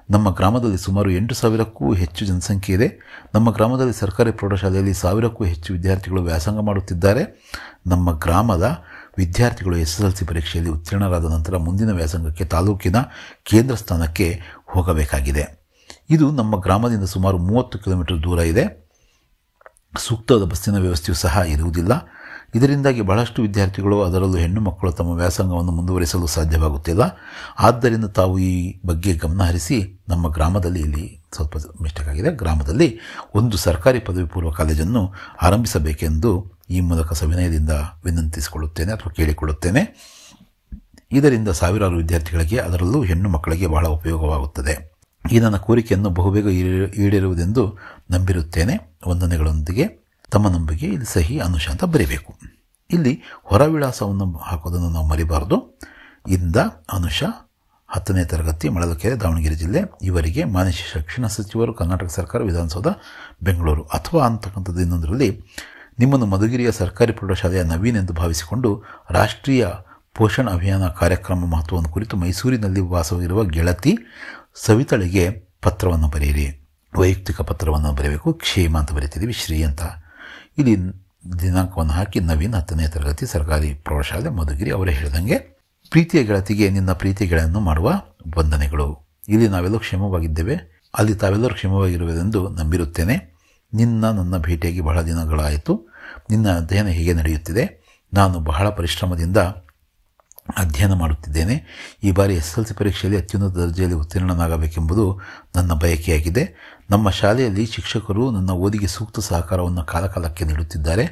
ನಮ್ಮ ಗ್ರಾಮದಲ್ಲಿ ಸುಮಾರು 8,000ಕ್ಕೂ ಹೆಚ್ಚು ಜನಸಂಖ್ಯೆ ಇದೆ. ನಮ್ಮ ಗ್ರಾಮದಲ್ಲಿ ಸರ್ಕಾರಿ ಪ್ರೌಢಶಾಲೆಯಲ್ಲಿ 1,000ಕ್ಕೂ ಹೆಚ್ಚು ವಿದ್ಯಾರ್ಥಿಗಳು ವ್ಯಾಸಂಗ ಮಾಡುತ್ತಿದ್ದಾರೆ. ನಮ್ಮ ಗ್ರಾಮದ ವಿದ್ಯಾರ್ಥಿಗಳು SSLC ಪರೀಕ್ಷೆಯಲ್ಲಿ ಉತ್ತೀರ್ಣರಾದ ನಂತರ ಮುಂದಿನ ವ್ಯಾಸಂಗಕ್ಕೆ ತಾಲೂಕಿನ ಕೇಂದ್ರ ಸ್ಥಾನಕ್ಕೆ ಹೋಗಬೇಕಾಗಿದೆ. ಇದು ನಮ್ಮ ಗ್ರಾಮದಿಂದ ಸುಮಾರು 30 ಕಿಲೋಮೀಟರ್ ದೂರ ಇದೆ. ಸೂಕ್ತವಾದ ಬಸ್ಸಿನ ವ್ಯವಸ್ಥೆಯೂ ಸಹ ಇರುವುದಿಲ್ಲ. ಇದರಿಂದಾಗಿ ಬಹಳಷ್ಟು ವಿದ್ಯಾರ್ಥಿಗಳು, ಅದರಲ್ಲೂ ಹೆಣ್ಣು ಮಕ್ಕಳು, ತಮ್ಮ ವ್ಯಾಸಂಗವನ್ನು ಮುಂದುವರಿಸಲು ಸಾಧ್ಯವಾಗುತ್ತಿಲ್ಲ. ಆದ್ದರಿಂದ ತಾವು ಈ ಬಗ್ಗೆ ಗಮನಹರಿಸಿ ನಮ್ಮ ಗ್ರಾಮದಲ್ಲಿ, ಇಲ್ಲಿ ಸ್ವಲ್ಪ ಮಿಸ್ಟೇಕ್ ಆಗಿದೆ, ಗ್ರಾಮದಲ್ಲಿ ಒಂದು ಸರ್ಕಾರಿ ಪದವಿ ಪೂರ್ವ ಕಾಲೇಜನ್ನು ಆರಂಭಿಸಬೇಕೆಂದು ಈ ಮೂಲಕ ಸವಿನಯದಿಂದ ವಿನಂತಿಸಿಕೊಳ್ಳುತ್ತೇನೆ ಅಥವಾ ಕೇಳಿಕೊಳ್ಳುತ್ತೇನೆ. ಇದರಿಂದ ಸಾವಿರಾರು ವಿದ್ಯಾರ್ಥಿಗಳಿಗೆ, ಅದರಲ್ಲೂ ಹೆಣ್ಣು ಮಕ್ಕಳಿಗೆ ಬಹಳ ಉಪಯೋಗವಾಗುತ್ತದೆ. ಈ ನನ್ನ ಕೋರಿಕೆಯನ್ನು ಬಹುಬೇಗ ಈಡೇರುವುದೆಂದು ನಂಬಿರುತ್ತೇನೆ. ವಂದನೆಗಳೊಂದಿಗೆ ತಮ್ಮ ನಂಬಿಕೆ, ಇಲ್ಲಿ ಸಹಿ ಅನುಷ ಅಂತ ಬರೀಬೇಕು. ಇಲ್ಲಿ ಹೊರ ವಿಳಾಸವನ್ನು ಹಾಕೋದನ್ನು ನಾವು ಮರಿಬಾರದು. ಇಂದ ಅನುಷ, 10ನೇ ತರಗತಿ, ಮಳಲಕೆರೆ, ದಾವಣಗೆರೆ ಜಿಲ್ಲೆ. ಇವರಿಗೆ ಮಾನ್ಯ ಶಿಕ್ಷಣ ಸಚಿವರು, ಕರ್ನಾಟಕ ಸರ್ಕಾರ, ವಿಧಾನಸೌಧ, ಬೆಂಗಳೂರು. ಅಥವಾ ಅಂತಕ್ಕಂಥದ್ದು ಇನ್ನೊಂದರಲ್ಲಿ, ನಿಮ್ಮನ್ನು ಮಧುಗಿರಿಯ ಸರ್ಕಾರಿ ಪ್ರೌಢಶಾಲೆಯ ನವೀನ್ ಎಂದು ಭಾವಿಸಿಕೊಂಡು ರಾಷ್ಟ್ರೀಯ ಪೋಷಣ್ ಅಭಿಯಾನ ಕಾರ್ಯಕ್ರಮ ಮಹತ್ವವನ್ನು ಕುರಿತು ಮೈಸೂರಿನಲ್ಲಿ ವಾಸವಿರುವ ಗೆಳತಿ ಸವಿತಳಿಗೆ ಪತ್ರವನ್ನು ಬರೆಯಿರಿ. ವೈಯಕ್ತಿಕ ಪತ್ರವನ್ನು ಬರೆಯಬೇಕು. ಕ್ಷೇಮ ಅಂತ ಬರೀತಿದ್ದೀವಿ, ಶ್ರೀ ಅಂತ. ಇಲ್ಲಿ ದಿನಾಂಕವನ್ನು ಹಾಕಿ, ನವೀನ್, 10ನೇ ತರಗತಿ, ಸರ್ಕಾರಿ ಪ್ರೌಢಶಾಲೆ, ಮಧುಗಿರಿ. ಅವರೇ ಹೇಳಿದಂಗೆ, ಪ್ರೀತಿಯ ಗೆಳತಿಗೆ ನಿನ್ನ ಪ್ರೀತಿಯ ಗೆಳೆಯನ್ನು ಮಾಡುವ ವಂದನೆಗಳು. ಇಲ್ಲಿ ನಾವೆಲ್ಲರೂ ಕ್ಷೇಮವಾಗಿದ್ದೇವೆ, ಅಲ್ಲಿ ತಾವೆಲ್ಲರೂ ಕ್ಷೇಮವಾಗಿರುವುದೆಂದು ನಂಬಿರುತ್ತೇನೆ. ನನ್ನ ಭೇಟಿಯಾಗಿ ಬಹಳ ದಿನಗಳಾಯಿತು. ನಿನ್ನ ಅಧ್ಯಯನ ಹೇಗೆ ನಡೆಯುತ್ತಿದೆ? ನಾನು ಬಹಳ ಪರಿಶ್ರಮದಿಂದ ಅಧ್ಯಯನ ಮಾಡುತ್ತಿದ್ದೇನೆ. ಈ ಬಾರಿ SSLC ಪರೀಕ್ಷೆಯಲ್ಲಿ ಅತ್ಯುನ್ನತ ದರ್ಜೆಯಲ್ಲಿ ಉತ್ತೀರ್ಣನಾಗಬೇಕೆಂಬುದು ನನ್ನ ಬಯಕೆಯಾಗಿದೆ. ನಮ್ಮ ಶಾಲೆಯಲ್ಲಿ ಶಿಕ್ಷಕರು ನನ್ನ ಓದಿಗೆ ಸೂಕ್ತ ಸಹಕಾರವನ್ನು ಕಾಲಕಾಲಕ್ಕೆ ನೀಡುತ್ತಿದ್ದಾರೆ.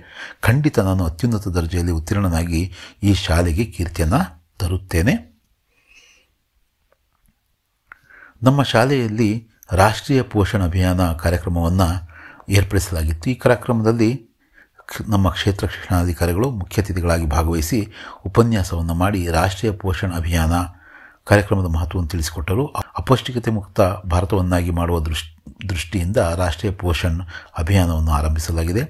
ಖಂಡಿತ ನಾನು ಅತ್ಯುನ್ನತ ದರ್ಜೆಯಲ್ಲಿ ಉತ್ತೀರ್ಣನಾಗಿ ಈ ಶಾಲೆಗೆ ಕೀರ್ತಿಯನ್ನು ತರುತ್ತೇನೆ. ನಮ್ಮ ಶಾಲೆಯಲ್ಲಿ ರಾಷ್ಟ್ರೀಯ ಪೋಷಣ್ ಅಭಿಯಾನ ಕಾರ್ಯಕ್ರಮವನ್ನು ಏರ್ಪಡಿಸಲಾಗಿತ್ತು. ಈ ಕಾರ್ಯಕ್ರಮದಲ್ಲಿ ನಮ್ಮ ಕ್ಷೇತ್ರ ಶಿಕ್ಷಣಾಧಿಕಾರಿಗಳು ಮುಖ್ಯ ಅತಿಥಿಗಳಾಗಿ ಭಾಗವಹಿಸಿ ಉಪನ್ಯಾಸವನ್ನು ಮಾಡಿ ರಾಷ್ಟ್ರೀಯ ಪೋಷಣ್ ಅಭಿಯಾನ ಕಾರ್ಯಕ್ರಮದ ಮಹತ್ವವನ್ನು ತಿಳಿಸಿಕೊಟ್ಟರು. ಅಪೌಷ್ಟಿಕತೆ ಮುಕ್ತ ಭಾರತವನ್ನಾಗಿ ಮಾಡುವ ದೃಷ್ಟಿಯಿಂದ ರಾಷ್ಟ್ರೀಯ ಪೋಷಣ್ ಅಭಿಯಾನವನ್ನು ಆರಂಭಿಸಲಾಗಿದೆ.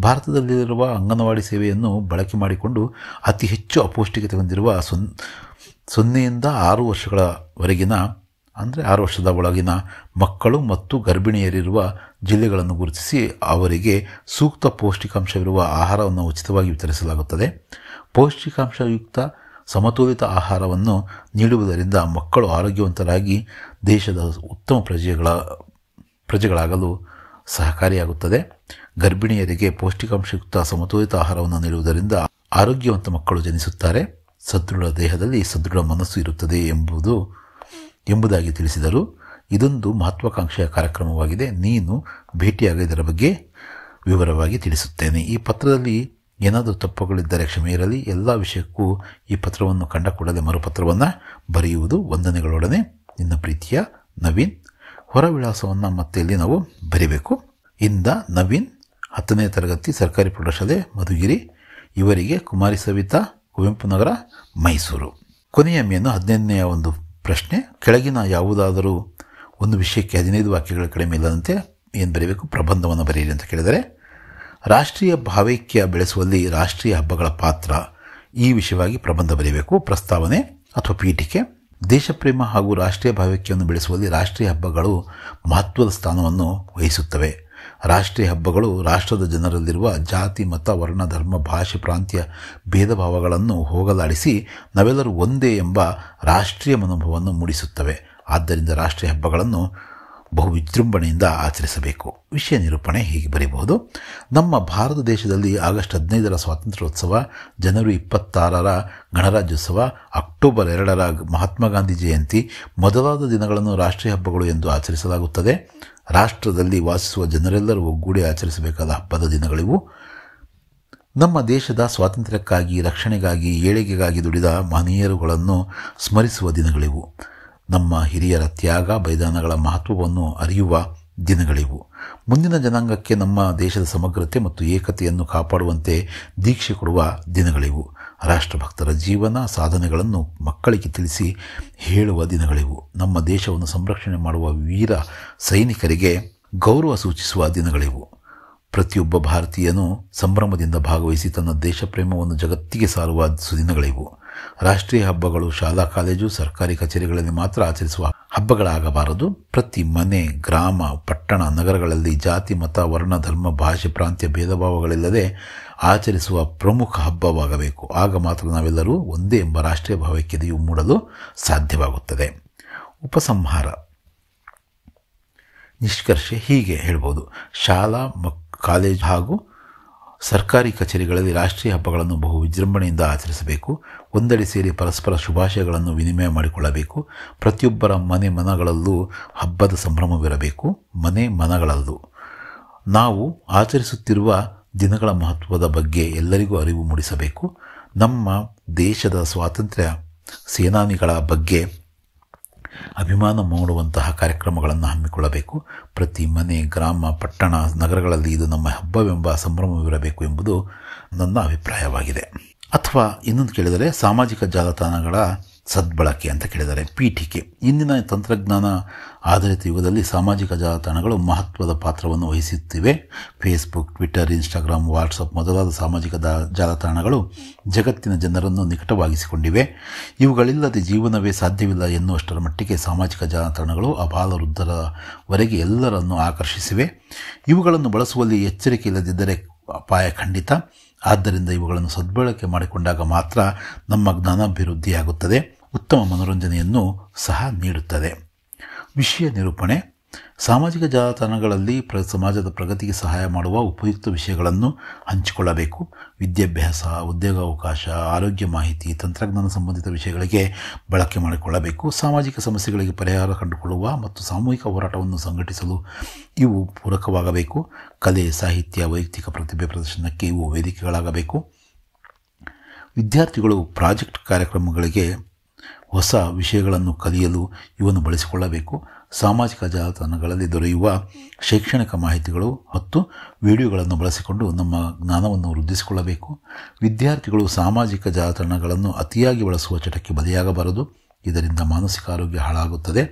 ಭಾರತದಲ್ಲಿರುವ ಅಂಗನವಾಡಿ ಸೇವೆಯನ್ನು ಬಳಕೆ ಮಾಡಿಕೊಂಡು ಅತಿ ಹೆಚ್ಚು ಅಪೌಷ್ಟಿಕತೆ ಹೊಂದಿರುವ 0ಯಿಂದ 6 ವರ್ಷಗಳವರೆಗಿನ, ಅಂದರೆ 6 ವರ್ಷದ ಒಳಗಿನ ಮಕ್ಕಳು ಮತ್ತು ಗರ್ಭಿಣಿಯರಿರುವ ಜಿಲ್ಲೆಗಳನ್ನು ಗುರುತಿಸಿ ಅವರಿಗೆ ಸೂಕ್ತ ಪೌಷ್ಟಿಕಾಂಶವಿರುವ ಆಹಾರವನ್ನು ಉಚಿತವಾಗಿ ವಿತರಿಸಲಾಗುತ್ತದೆ. ಪೌಷ್ಟಿಕಾಂಶಯುಕ್ತ ಸಮತೋಲಿತ ಆಹಾರವನ್ನು ನೀಡುವುದರಿಂದ ಮಕ್ಕಳು ಆರೋಗ್ಯವಂತರಾಗಿ ದೇಶದ ಉತ್ತಮ ಪ್ರಜೆಗಳಾಗಲು ಸಹಕಾರಿಯಾಗುತ್ತದೆ. ಗರ್ಭಿಣಿಯರಿಗೆ ಪೌಷ್ಟಿಕಾಂಶಯುಕ್ತ ಸಮತೋಲಿತ ಆಹಾರವನ್ನು ನೀಡುವುದರಿಂದ ಆರೋಗ್ಯವಂತ ಮಕ್ಕಳು ಜನಿಸುತ್ತಾರೆ. ಸದೃಢ ದೇಹದಲ್ಲಿ ಸದೃಢ ಮನಸ್ಸು ಇರುತ್ತದೆ ಎಂಬುದಾಗಿ ತಿಳಿಸಿದರು. ಇದೊಂದು ಮಹತ್ವಾಕಾಂಕ್ಷೆಯ ಕಾರ್ಯಕ್ರಮವಾಗಿದೆ. ನೀನು ಭೇಟಿಯಾಗ ಇದರ ಬಗ್ಗೆ ವಿವರವಾಗಿ ತಿಳಿಸುತ್ತೇನೆ. ಈ ಪತ್ರದಲ್ಲಿ ಏನಾದರೂ ತಪ್ಪುಗಳಿದ್ದರೆ ಕ್ಷಮೆ ಇರಲಿ. ಎಲ್ಲ ವಿಷಯಕ್ಕೂ ಈ ಪತ್ರವನ್ನು ಕಂಡ ಕೂಡಲೇ ಮರುಪತ್ರವನ್ನು ಬರೆಯುವುದು. ವಂದನೆಗಳೊಡನೆ, ನಿನ್ನ ಪ್ರೀತಿಯ ನವೀನ್. ಹೊರ ವಿಳಾಸವನ್ನು ಮತ್ತೆ ಇಲ್ಲಿ ನಾವು ಬರೀಬೇಕು. ಇಂದ ನವೀನ್, 10ನೇ ತರಗತಿ, ಸರ್ಕಾರಿ ಪ್ರೌಢಶಾಲೆ, ಮಧುಗಿರಿ. ಇವರಿಗೆ ಕುಮಾರಿ ಸವಿತಾ, ಕುವೆಂಪು ನಗರ, ಮೈಸೂರು. ಕೊನೆಯ ಮೇನು 15ನೆಯ ಒಂದು ಪ್ರಶ್ನೆ. ಕೆಳಗಿನ ಯಾವುದಾದರೂ ಒಂದು ವಿಷಯಕ್ಕೆ 15 ವಾಕ್ಯಗಳ ಕಡಿಮೆ ಇಲ್ಲದಂತೆ ಏನು ಬರೀಬೇಕು? ಪ್ರಬಂಧವನ್ನು ಬರೆಯಿರಿ ಅಂತ ಕೇಳಿದರೆ, ರಾಷ್ಟ್ರೀಯ ಭಾವೈಕ್ಯ ಬೆಳೆಸುವಲ್ಲಿ ರಾಷ್ಟ್ರೀಯ ಹಬ್ಬಗಳ ಪಾತ್ರ, ಈ ವಿಷಯವಾಗಿ ಪ್ರಬಂಧ ಬರೆಯಬೇಕು. ಪ್ರಸ್ತಾವನೆ ಅಥವಾ ಪೀಠಿಕೆ. ದೇಶಪ್ರೇಮ ಹಾಗೂ ರಾಷ್ಟ್ರೀಯ ಭಾವೈಕ್ಯವನ್ನು ಬೆಳೆಸುವಲ್ಲಿ ರಾಷ್ಟ್ರೀಯ ಹಬ್ಬಗಳು ಮಹತ್ವದ ಸ್ಥಾನವನ್ನು ವಹಿಸುತ್ತವೆ. ರಾಷ್ಟ್ರೀಯ ಹಬ್ಬಗಳು ರಾಷ್ಟ್ರದ ಜನರಲ್ಲಿರುವ ಜಾತಿ, ಮತ, ವರ್ಣ, ಧರ್ಮ, ಭಾಷೆ, ಪ್ರಾಂತ್ಯ ಭೇದ ಭಾವಗಳನ್ನು ಹೋಗಲಾಡಿಸಿ ನಾವೆಲ್ಲರೂ ಒಂದೇ ಎಂಬ ರಾಷ್ಟ್ರೀಯ ಮನೋಭಾವವನ್ನು ಮೂಡಿಸುತ್ತವೆ. ಆದ್ದರಿಂದ ರಾಷ್ಟ್ರೀಯ ಹಬ್ಬಗಳನ್ನು ಬಹು ವಿಜೃಂಭಣೆಯಿಂದ ಆಚರಿಸಬೇಕು. ವಿಷಯ ನಿರೂಪಣೆ ಹೀಗೆ ಬರೆಯಬಹುದು. ನಮ್ಮ ಭಾರತ ದೇಶದಲ್ಲಿ ಆಗಸ್ಟ್ 15ರ ಸ್ವಾತಂತ್ರ್ಯೋತ್ಸವ, ಜನವರಿ 26ರ ಗಣರಾಜ್ಯೋತ್ಸವ, ಅಕ್ಟೋಬರ್ 2ರ ಮಹಾತ್ಮ ಗಾಂಧಿ ಜಯಂತಿ ಮೊದಲಾದ ದಿನಗಳನ್ನು ರಾಷ್ಟ್ರೀಯ ಹಬ್ಬಗಳು ಎಂದು ಆಚರಿಸಲಾಗುತ್ತದೆ. ರಾಷ್ಟ್ರದಲ್ಲಿ ವಾಸಿಸುವ ಜನರೆಲ್ಲರೂ ಒಗ್ಗೂಡಿ ಆಚರಿಸಬೇಕಾದ ಹಬ್ಬದ ದಿನಗಳಿವು. ನಮ್ಮ ದೇಶದ ಸ್ವಾತಂತ್ರ್ಯಕ್ಕಾಗಿ, ರಕ್ಷಣೆಗಾಗಿ, ಏಳಿಗೆಗಾಗಿ ದುಡಿದ ಮಹನೀಯರುಗಳನ್ನು ಸ್ಮರಿಸುವ ದಿನಗಳಿವು. ನಮ್ಮ ಹಿರಿಯರ ತ್ಯಾಗ, ಬಲಿದಾನಗಳ ಮಹತ್ವವನ್ನು ಅರಿಯುವ ದಿನಗಳಿವು. ಮುಂದಿನ ಜನಾಂಗಕ್ಕೆ ನಮ್ಮ ದೇಶದ ಸಮಗ್ರತೆ ಮತ್ತು ಏಕತೆಯನ್ನು ಕಾಪಾಡುವಂತೆ ದೀಕ್ಷೆ ಕೊಡುವ ದಿನಗಳಿವು. ರಾಷ್ಟ್ರಭಕ್ತರ ಜೀವನ ಸಾಧನೆಗಳನ್ನು ಮಕ್ಕಳಿಗೆ ತಿಳಿಸಿ ಹೇಳುವ ದಿನಗಳಿವು. ನಮ್ಮ ದೇಶವನ್ನು ಸಂರಕ್ಷಣೆ ಮಾಡುವ ವೀರ ಸೈನಿಕರಿಗೆ ಗೌರವ ಸೂಚಿಸುವ ದಿನಗಳಿವು. ಪ್ರತಿಯೊಬ್ಬ ಭಾರತೀಯನು ಸಂಭ್ರಮದಿಂದ ಭಾಗವಹಿಸಿ ತನ್ನ ದೇಶ ಪ್ರೇಮವನ್ನು ಜಗತ್ತಿಗೆ ಸಾರುವ ಸುದಿನಗಳಿವು. ರಾಷ್ಟ್ರೀಯ ಹಬ್ಬಗಳು ಶಾಲಾ, ಕಾಲೇಜು, ಸರ್ಕಾರಿ ಕಚೇರಿಗಳಲ್ಲಿ ಮಾತ್ರ ಆಚರಿಸುವ ಹಬ್ಬಗಳಾಗಬಾರದು. ಪ್ರತಿ ಮನೆ, ಗ್ರಾಮ, ಪಟ್ಟಣ, ನಗರಗಳಲ್ಲಿ ಜಾತಿ, ಮತ, ವರ್ಣ, ಧರ್ಮ, ಭಾಷೆ, ಪ್ರಾಂತ್ಯ ಭೇದ ಭಾವಗಳಿಲ್ಲದೆ ಆಚರಿಸುವ ಪ್ರಮುಖ ಹಬ್ಬವಾಗಬೇಕು. ಆಗ ಮಾತ್ರ ನಾವೆಲ್ಲರೂ ಒಂದೇ ಎಂಬ ರಾಷ್ಟ್ರೀಯ ಭಾವೈಕ್ಯತೆಯು ಮೂಡಲು ಸಾಧ್ಯವಾಗುತ್ತದೆ. ಉಪಸಂಹಾರ, ನಿಷ್ಕರ್ಷೆ ಹೀಗೆ ಹೇಳ್ಬೋದು. ಕಾಲೇಜು ಹಾಗೂ ಸರ್ಕಾರಿ ಕಚೇರಿಗಳಲ್ಲಿ ರಾಷ್ಟ್ರೀಯ ಹಬ್ಬಗಳನ್ನು ಬಹು ವಿಜೃಂಭಣೆಯಿಂದ ಆಚರಿಸಬೇಕು. ಒಂದೆಡೆ ಸೇರಿ ಪರಸ್ಪರ ಶುಭಾಶಯಗಳನ್ನು ವಿನಿಮಯ ಮಾಡಿಕೊಳ್ಳಬೇಕು. ಪ್ರತಿಯೊಬ್ಬರ ಮನೆಗಳಲ್ಲೂ ಹಬ್ಬದ ಸಂಭ್ರಮವಿರಬೇಕು. ಮನೆಗಳಲ್ಲೂ ನಾವು ಆಚರಿಸುತ್ತಿರುವ ದಿನಗಳ ಮಹತ್ವದ ಬಗ್ಗೆ ಎಲ್ಲರಿಗೂ ಅರಿವು ಮೂಡಿಸಬೇಕು. ನಮ್ಮ ದೇಶದ ಸ್ವಾತಂತ್ರ್ಯ ಸೇನಾನಿಗಳ ಬಗ್ಗೆ ಅಭಿಮಾನ ಮೂಡುವಂತಹ ಕಾರ್ಯಕ್ರಮಗಳನ್ನು ಹಮ್ಮಿಕೊಳ್ಳಬೇಕು. ಪ್ರತಿ ಮನೆ, ಗ್ರಾಮ, ಪಟ್ಟಣ, ನಗರಗಳಲ್ಲಿ ಇದು ನಮ್ಮ ಹಬ್ಬವೆಂಬ ಸಂಭ್ರಮವಿರಬೇಕು ಎಂಬುದು ನನ್ನ ಅಭಿಪ್ರಾಯವಾಗಿದೆ. ಅಥವಾ ಇನ್ನೊಂದು ಕೇಳಿದರೆ ಸಾಮಾಜಿಕ ಜಾಲತಾಣಗಳ ಸದ್ಬಳಕೆ ಅಂತ ಕೇಳಿದ್ದಾರೆ. ಪೀಠಿಕೆ. ಇಂದಿನ ತಂತ್ರಜ್ಞಾನ ಆಧಾರಿತ ಯುಗದಲ್ಲಿ ಸಾಮಾಜಿಕ ಜಾಲತಾಣಗಳು ಮಹತ್ವದ ಪಾತ್ರವನ್ನು ವಹಿಸುತ್ತಿವೆ. ಫೇಸ್ಬುಕ್, ಟ್ವಿಟರ್, ಇನ್ಸ್ಟಾಗ್ರಾಮ್, ವಾಟ್ಸಪ್ ಮೊದಲಾದ ಸಾಮಾಜಿಕ ಜಾಲತಾಣಗಳು ಜಗತ್ತಿನ ಜನರನ್ನು ನಿಕಟವಾಗಿಸಿಕೊಂಡಿವೆ. ಇವುಗಳಿಲ್ಲದೆ ಜೀವನವೇ ಸಾಧ್ಯವಿಲ್ಲ ಎನ್ನುವಷ್ಟರ ಮಟ್ಟಿಗೆ ಸಾಮಾಜಿಕ ಜಾಲತಾಣಗಳು ಅಬಾಲವೃದ್ಧರವರೆಗೆ ಎಲ್ಲರನ್ನು ಆಕರ್ಷಿಸಿವೆ. ಇವುಗಳನ್ನು ಬಳಸುವಲ್ಲಿ ಎಚ್ಚರಿಕೆ ಇಲ್ಲದಿದ್ದರೆ ಅಪಾಯ ಖಂಡಿತ. ಆದ್ದರಿಂದ ಇವುಗಳನ್ನು ಸದ್ಬಳಕೆ ಮಾಡಿಕೊಂಡಾಗ ಮಾತ್ರ ನಮ್ಮ ಜ್ಞಾನಾಭಿವೃದ್ಧಿಯಾಗುತ್ತದೆ, ಉತ್ತಮ ಮನೋರಂಜನೆಯನ್ನು ಸಹ ನೀಡುತ್ತದೆ. ವಿಷಯ ನಿರೂಪಣೆ. ಸಾಮಾಜಿಕ ಜಾಲತಾಣಗಳಲ್ಲಿ ಸಮಾಜದ ಪ್ರಗತಿಗೆ ಸಹಾಯ ಮಾಡುವ ಉಪಯುಕ್ತ ವಿಷಯಗಳನ್ನು ಹಂಚಿಕೊಳ್ಳಬೇಕು. ವಿದ್ಯಾಭ್ಯಾಸ, ಉದ್ಯೋಗಾವಕಾಶ, ಆರೋಗ್ಯ ಮಾಹಿತಿ, ತಂತ್ರಜ್ಞಾನ ಸಂಬಂಧಿತ ವಿಷಯಗಳಿಗೆ ಬಳಕೆ ಮಾಡಿಕೊಳ್ಳಬೇಕು. ಸಾಮಾಜಿಕ ಸಮಸ್ಯೆಗಳಿಗೆ ಪರಿಹಾರ ಕಂಡುಕೊಳ್ಳುವ ಮತ್ತು ಸಾಮೂಹಿಕ ಹೋರಾಟವನ್ನು ಸಂಘಟಿಸಲು ಇವು ಪೂರಕವಾಗಬೇಕು. ಕಲೆ, ಸಾಹಿತ್ಯ, ವೈಯಕ್ತಿಕ ಪ್ರತಿಭೆ ಪ್ರದರ್ಶನಕ್ಕೆ ಇವು ವೇದಿಕೆಗಳಾಗಬೇಕು. ವಿದ್ಯಾರ್ಥಿಗಳು ಪ್ರಾಜೆಕ್ಟ್ ಕಾರ್ಯಕ್ರಮಗಳಿಗೆ ಹೊಸ ವಿಷಯಗಳನ್ನು ಕಲಿಯಲು ಇವನ್ನು ಬಳಸಿಕೊಳ್ಳಬೇಕು. ಸಾಮಾಜಿಕ ಜಾಲತಾಣಗಳಲ್ಲಿ ದೊರೆಯುವ ಶೈಕ್ಷಣಿಕ ಮಾಹಿತಿಗಳು ಮತ್ತು ವಿಡಿಯೋಗಳನ್ನು ಬಳಸಿಕೊಂಡು ನಮ್ಮ ಜ್ಞಾನವನ್ನು ವೃದ್ಧಿಸಿಕೊಳ್ಳಬೇಕು. ವಿದ್ಯಾರ್ಥಿಗಳು ಸಾಮಾಜಿಕ ಜಾಲತಾಣಗಳನ್ನು ಅತಿಯಾಗಿ ಬಳಸುವ ಚಟಕ್ಕೆ ಬಲಿಯಾಗಬಾರದು. ಇದರಿಂದ ಮಾನಸಿಕ ಆರೋಗ್ಯ ಹಾಳಾಗುತ್ತದೆ.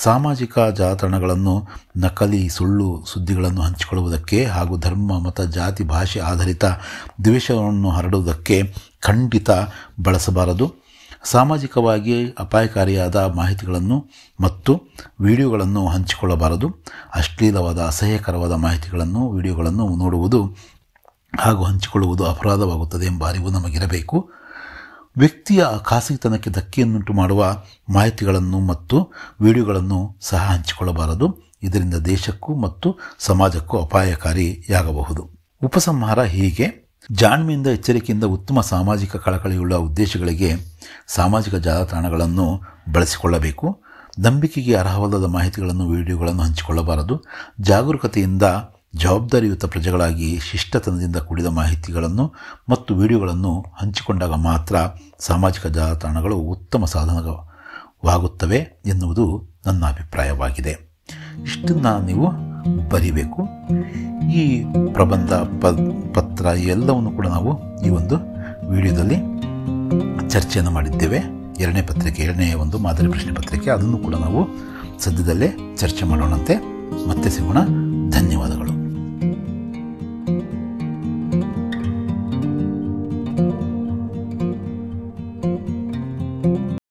ಸಾಮಾಜಿಕ ಜಾಲತಾಣಗಳನ್ನು ನಕಲಿ, ಸುಳ್ಳು ಸುದ್ದಿಗಳನ್ನು ಹಂಚಿಕೊಳ್ಳುವುದಕ್ಕೆ ಹಾಗೂ ಧರ್ಮ, ಮತ, ಜಾತಿ, ಭಾಷೆ ಆಧಾರಿತ ದ್ವೇಷವನ್ನು ಹರಡುವುದಕ್ಕೆ ಖಂಡಿತ ಬಳಸಬಾರದು. ಸಾಮಾಜಿಕವಾಗಿ ಅಪಾಯಕಾರಿಯಾದ ಮಾಹಿತಿಗಳನ್ನು ಮತ್ತು ವಿಡಿಯೋಗಳನ್ನು ಹಂಚಿಕೊಳ್ಳಬಾರದು. ಅಶ್ಲೀಲವಾದ, ಅಸಹ್ಯಕರವಾದ ಮಾಹಿತಿಗಳನ್ನು, ವಿಡಿಯೋಗಳನ್ನು ನೋಡುವುದು ಹಾಗೂ ಹಂಚಿಕೊಳ್ಳುವುದು ಅಪರಾಧವಾಗುತ್ತದೆ ಎಂಬ ಅರಿವು ನಮಗಿರಬೇಕು. ವ್ಯಕ್ತಿಯ ಖಾಸಗಿತನಕ್ಕೆ ಧಕ್ಕೆಯನ್ನುಂಟು ಮಾಡುವ ಮಾಹಿತಿಗಳನ್ನು ಮತ್ತು ವಿಡಿಯೋಗಳನ್ನು ಸಹ ಹಂಚಿಕೊಳ್ಳಬಾರದು. ಇದರಿಂದ ದೇಶಕ್ಕೂ ಮತ್ತು ಸಮಾಜಕ್ಕೂ ಅಪಾಯಕಾರಿಯಾಗಬಹುದು. ಉಪಸಂಹಾರ ಹೀಗೆ: ಜಾಣ್ಮೆಯಿಂದ, ಎಚ್ಚರಿಕೆಯಿಂದ, ಉತ್ತಮ ಸಾಮಾಜಿಕ ಕಳಕಳಿಯುಳ್ಳ ಉದ್ದೇಶಗಳಿಗೆ ಸಾಮಾಜಿಕ ಜಾಲತಾಣಗಳನ್ನು ಬಳಸಿಕೊಳ್ಳಬೇಕು. ನಂಬಿಕೆಗೆ ಅರ್ಹವಲ್ಲದ ಮಾಹಿತಿಗಳನ್ನು, ವಿಡಿಯೋಗಳನ್ನು ಹಂಚಿಕೊಳ್ಳಬಾರದು. ಜಾಗರೂಕತೆಯಿಂದ ಜವಾಬ್ದಾರಿಯುತ ಪ್ರಜೆಗಳಾಗಿ ಶಿಷ್ಟತನದಿಂದ ಕೂಡಿದ ಮಾಹಿತಿಗಳನ್ನು ಮತ್ತು ವಿಡಿಯೋಗಳನ್ನು ಹಂಚಿಕೊಂಡಾಗ ಮಾತ್ರ ಸಾಮಾಜಿಕ ಜಾಲತಾಣಗಳು ಉತ್ತಮ ಸಾಧನವಾಗುತ್ತವೆ ಎನ್ನುವುದು ನನ್ನ ಅಭಿಪ್ರಾಯವಾಗಿದೆ. ಇಷ್ಟನ್ನು ನೀವು ಬರೀಬೇಕು. ಈ ಪ್ರಬಂಧ, ಪತ್ರ ಎಲ್ಲವನ್ನು ಕೂಡ ನಾವು ಈ ಒಂದು ವಿಡಿಯೋದಲ್ಲಿ ಚರ್ಚೆಯನ್ನು ಮಾಡಿದ್ದೇವೆ. ಎರಡನೇ ಒಂದು ಮಾದರಿ ಪ್ರಶ್ನೆ ಪತ್ರಿಕೆ, ಅದನ್ನು ಕೂಡ ನಾವು ಸದ್ಯದಲ್ಲೇ ಚರ್ಚೆ ಮಾಡೋಣಂತೆ. ಮತ್ತೆ ಸಿಗೋಣ. ಧನ್ಯವಾದ.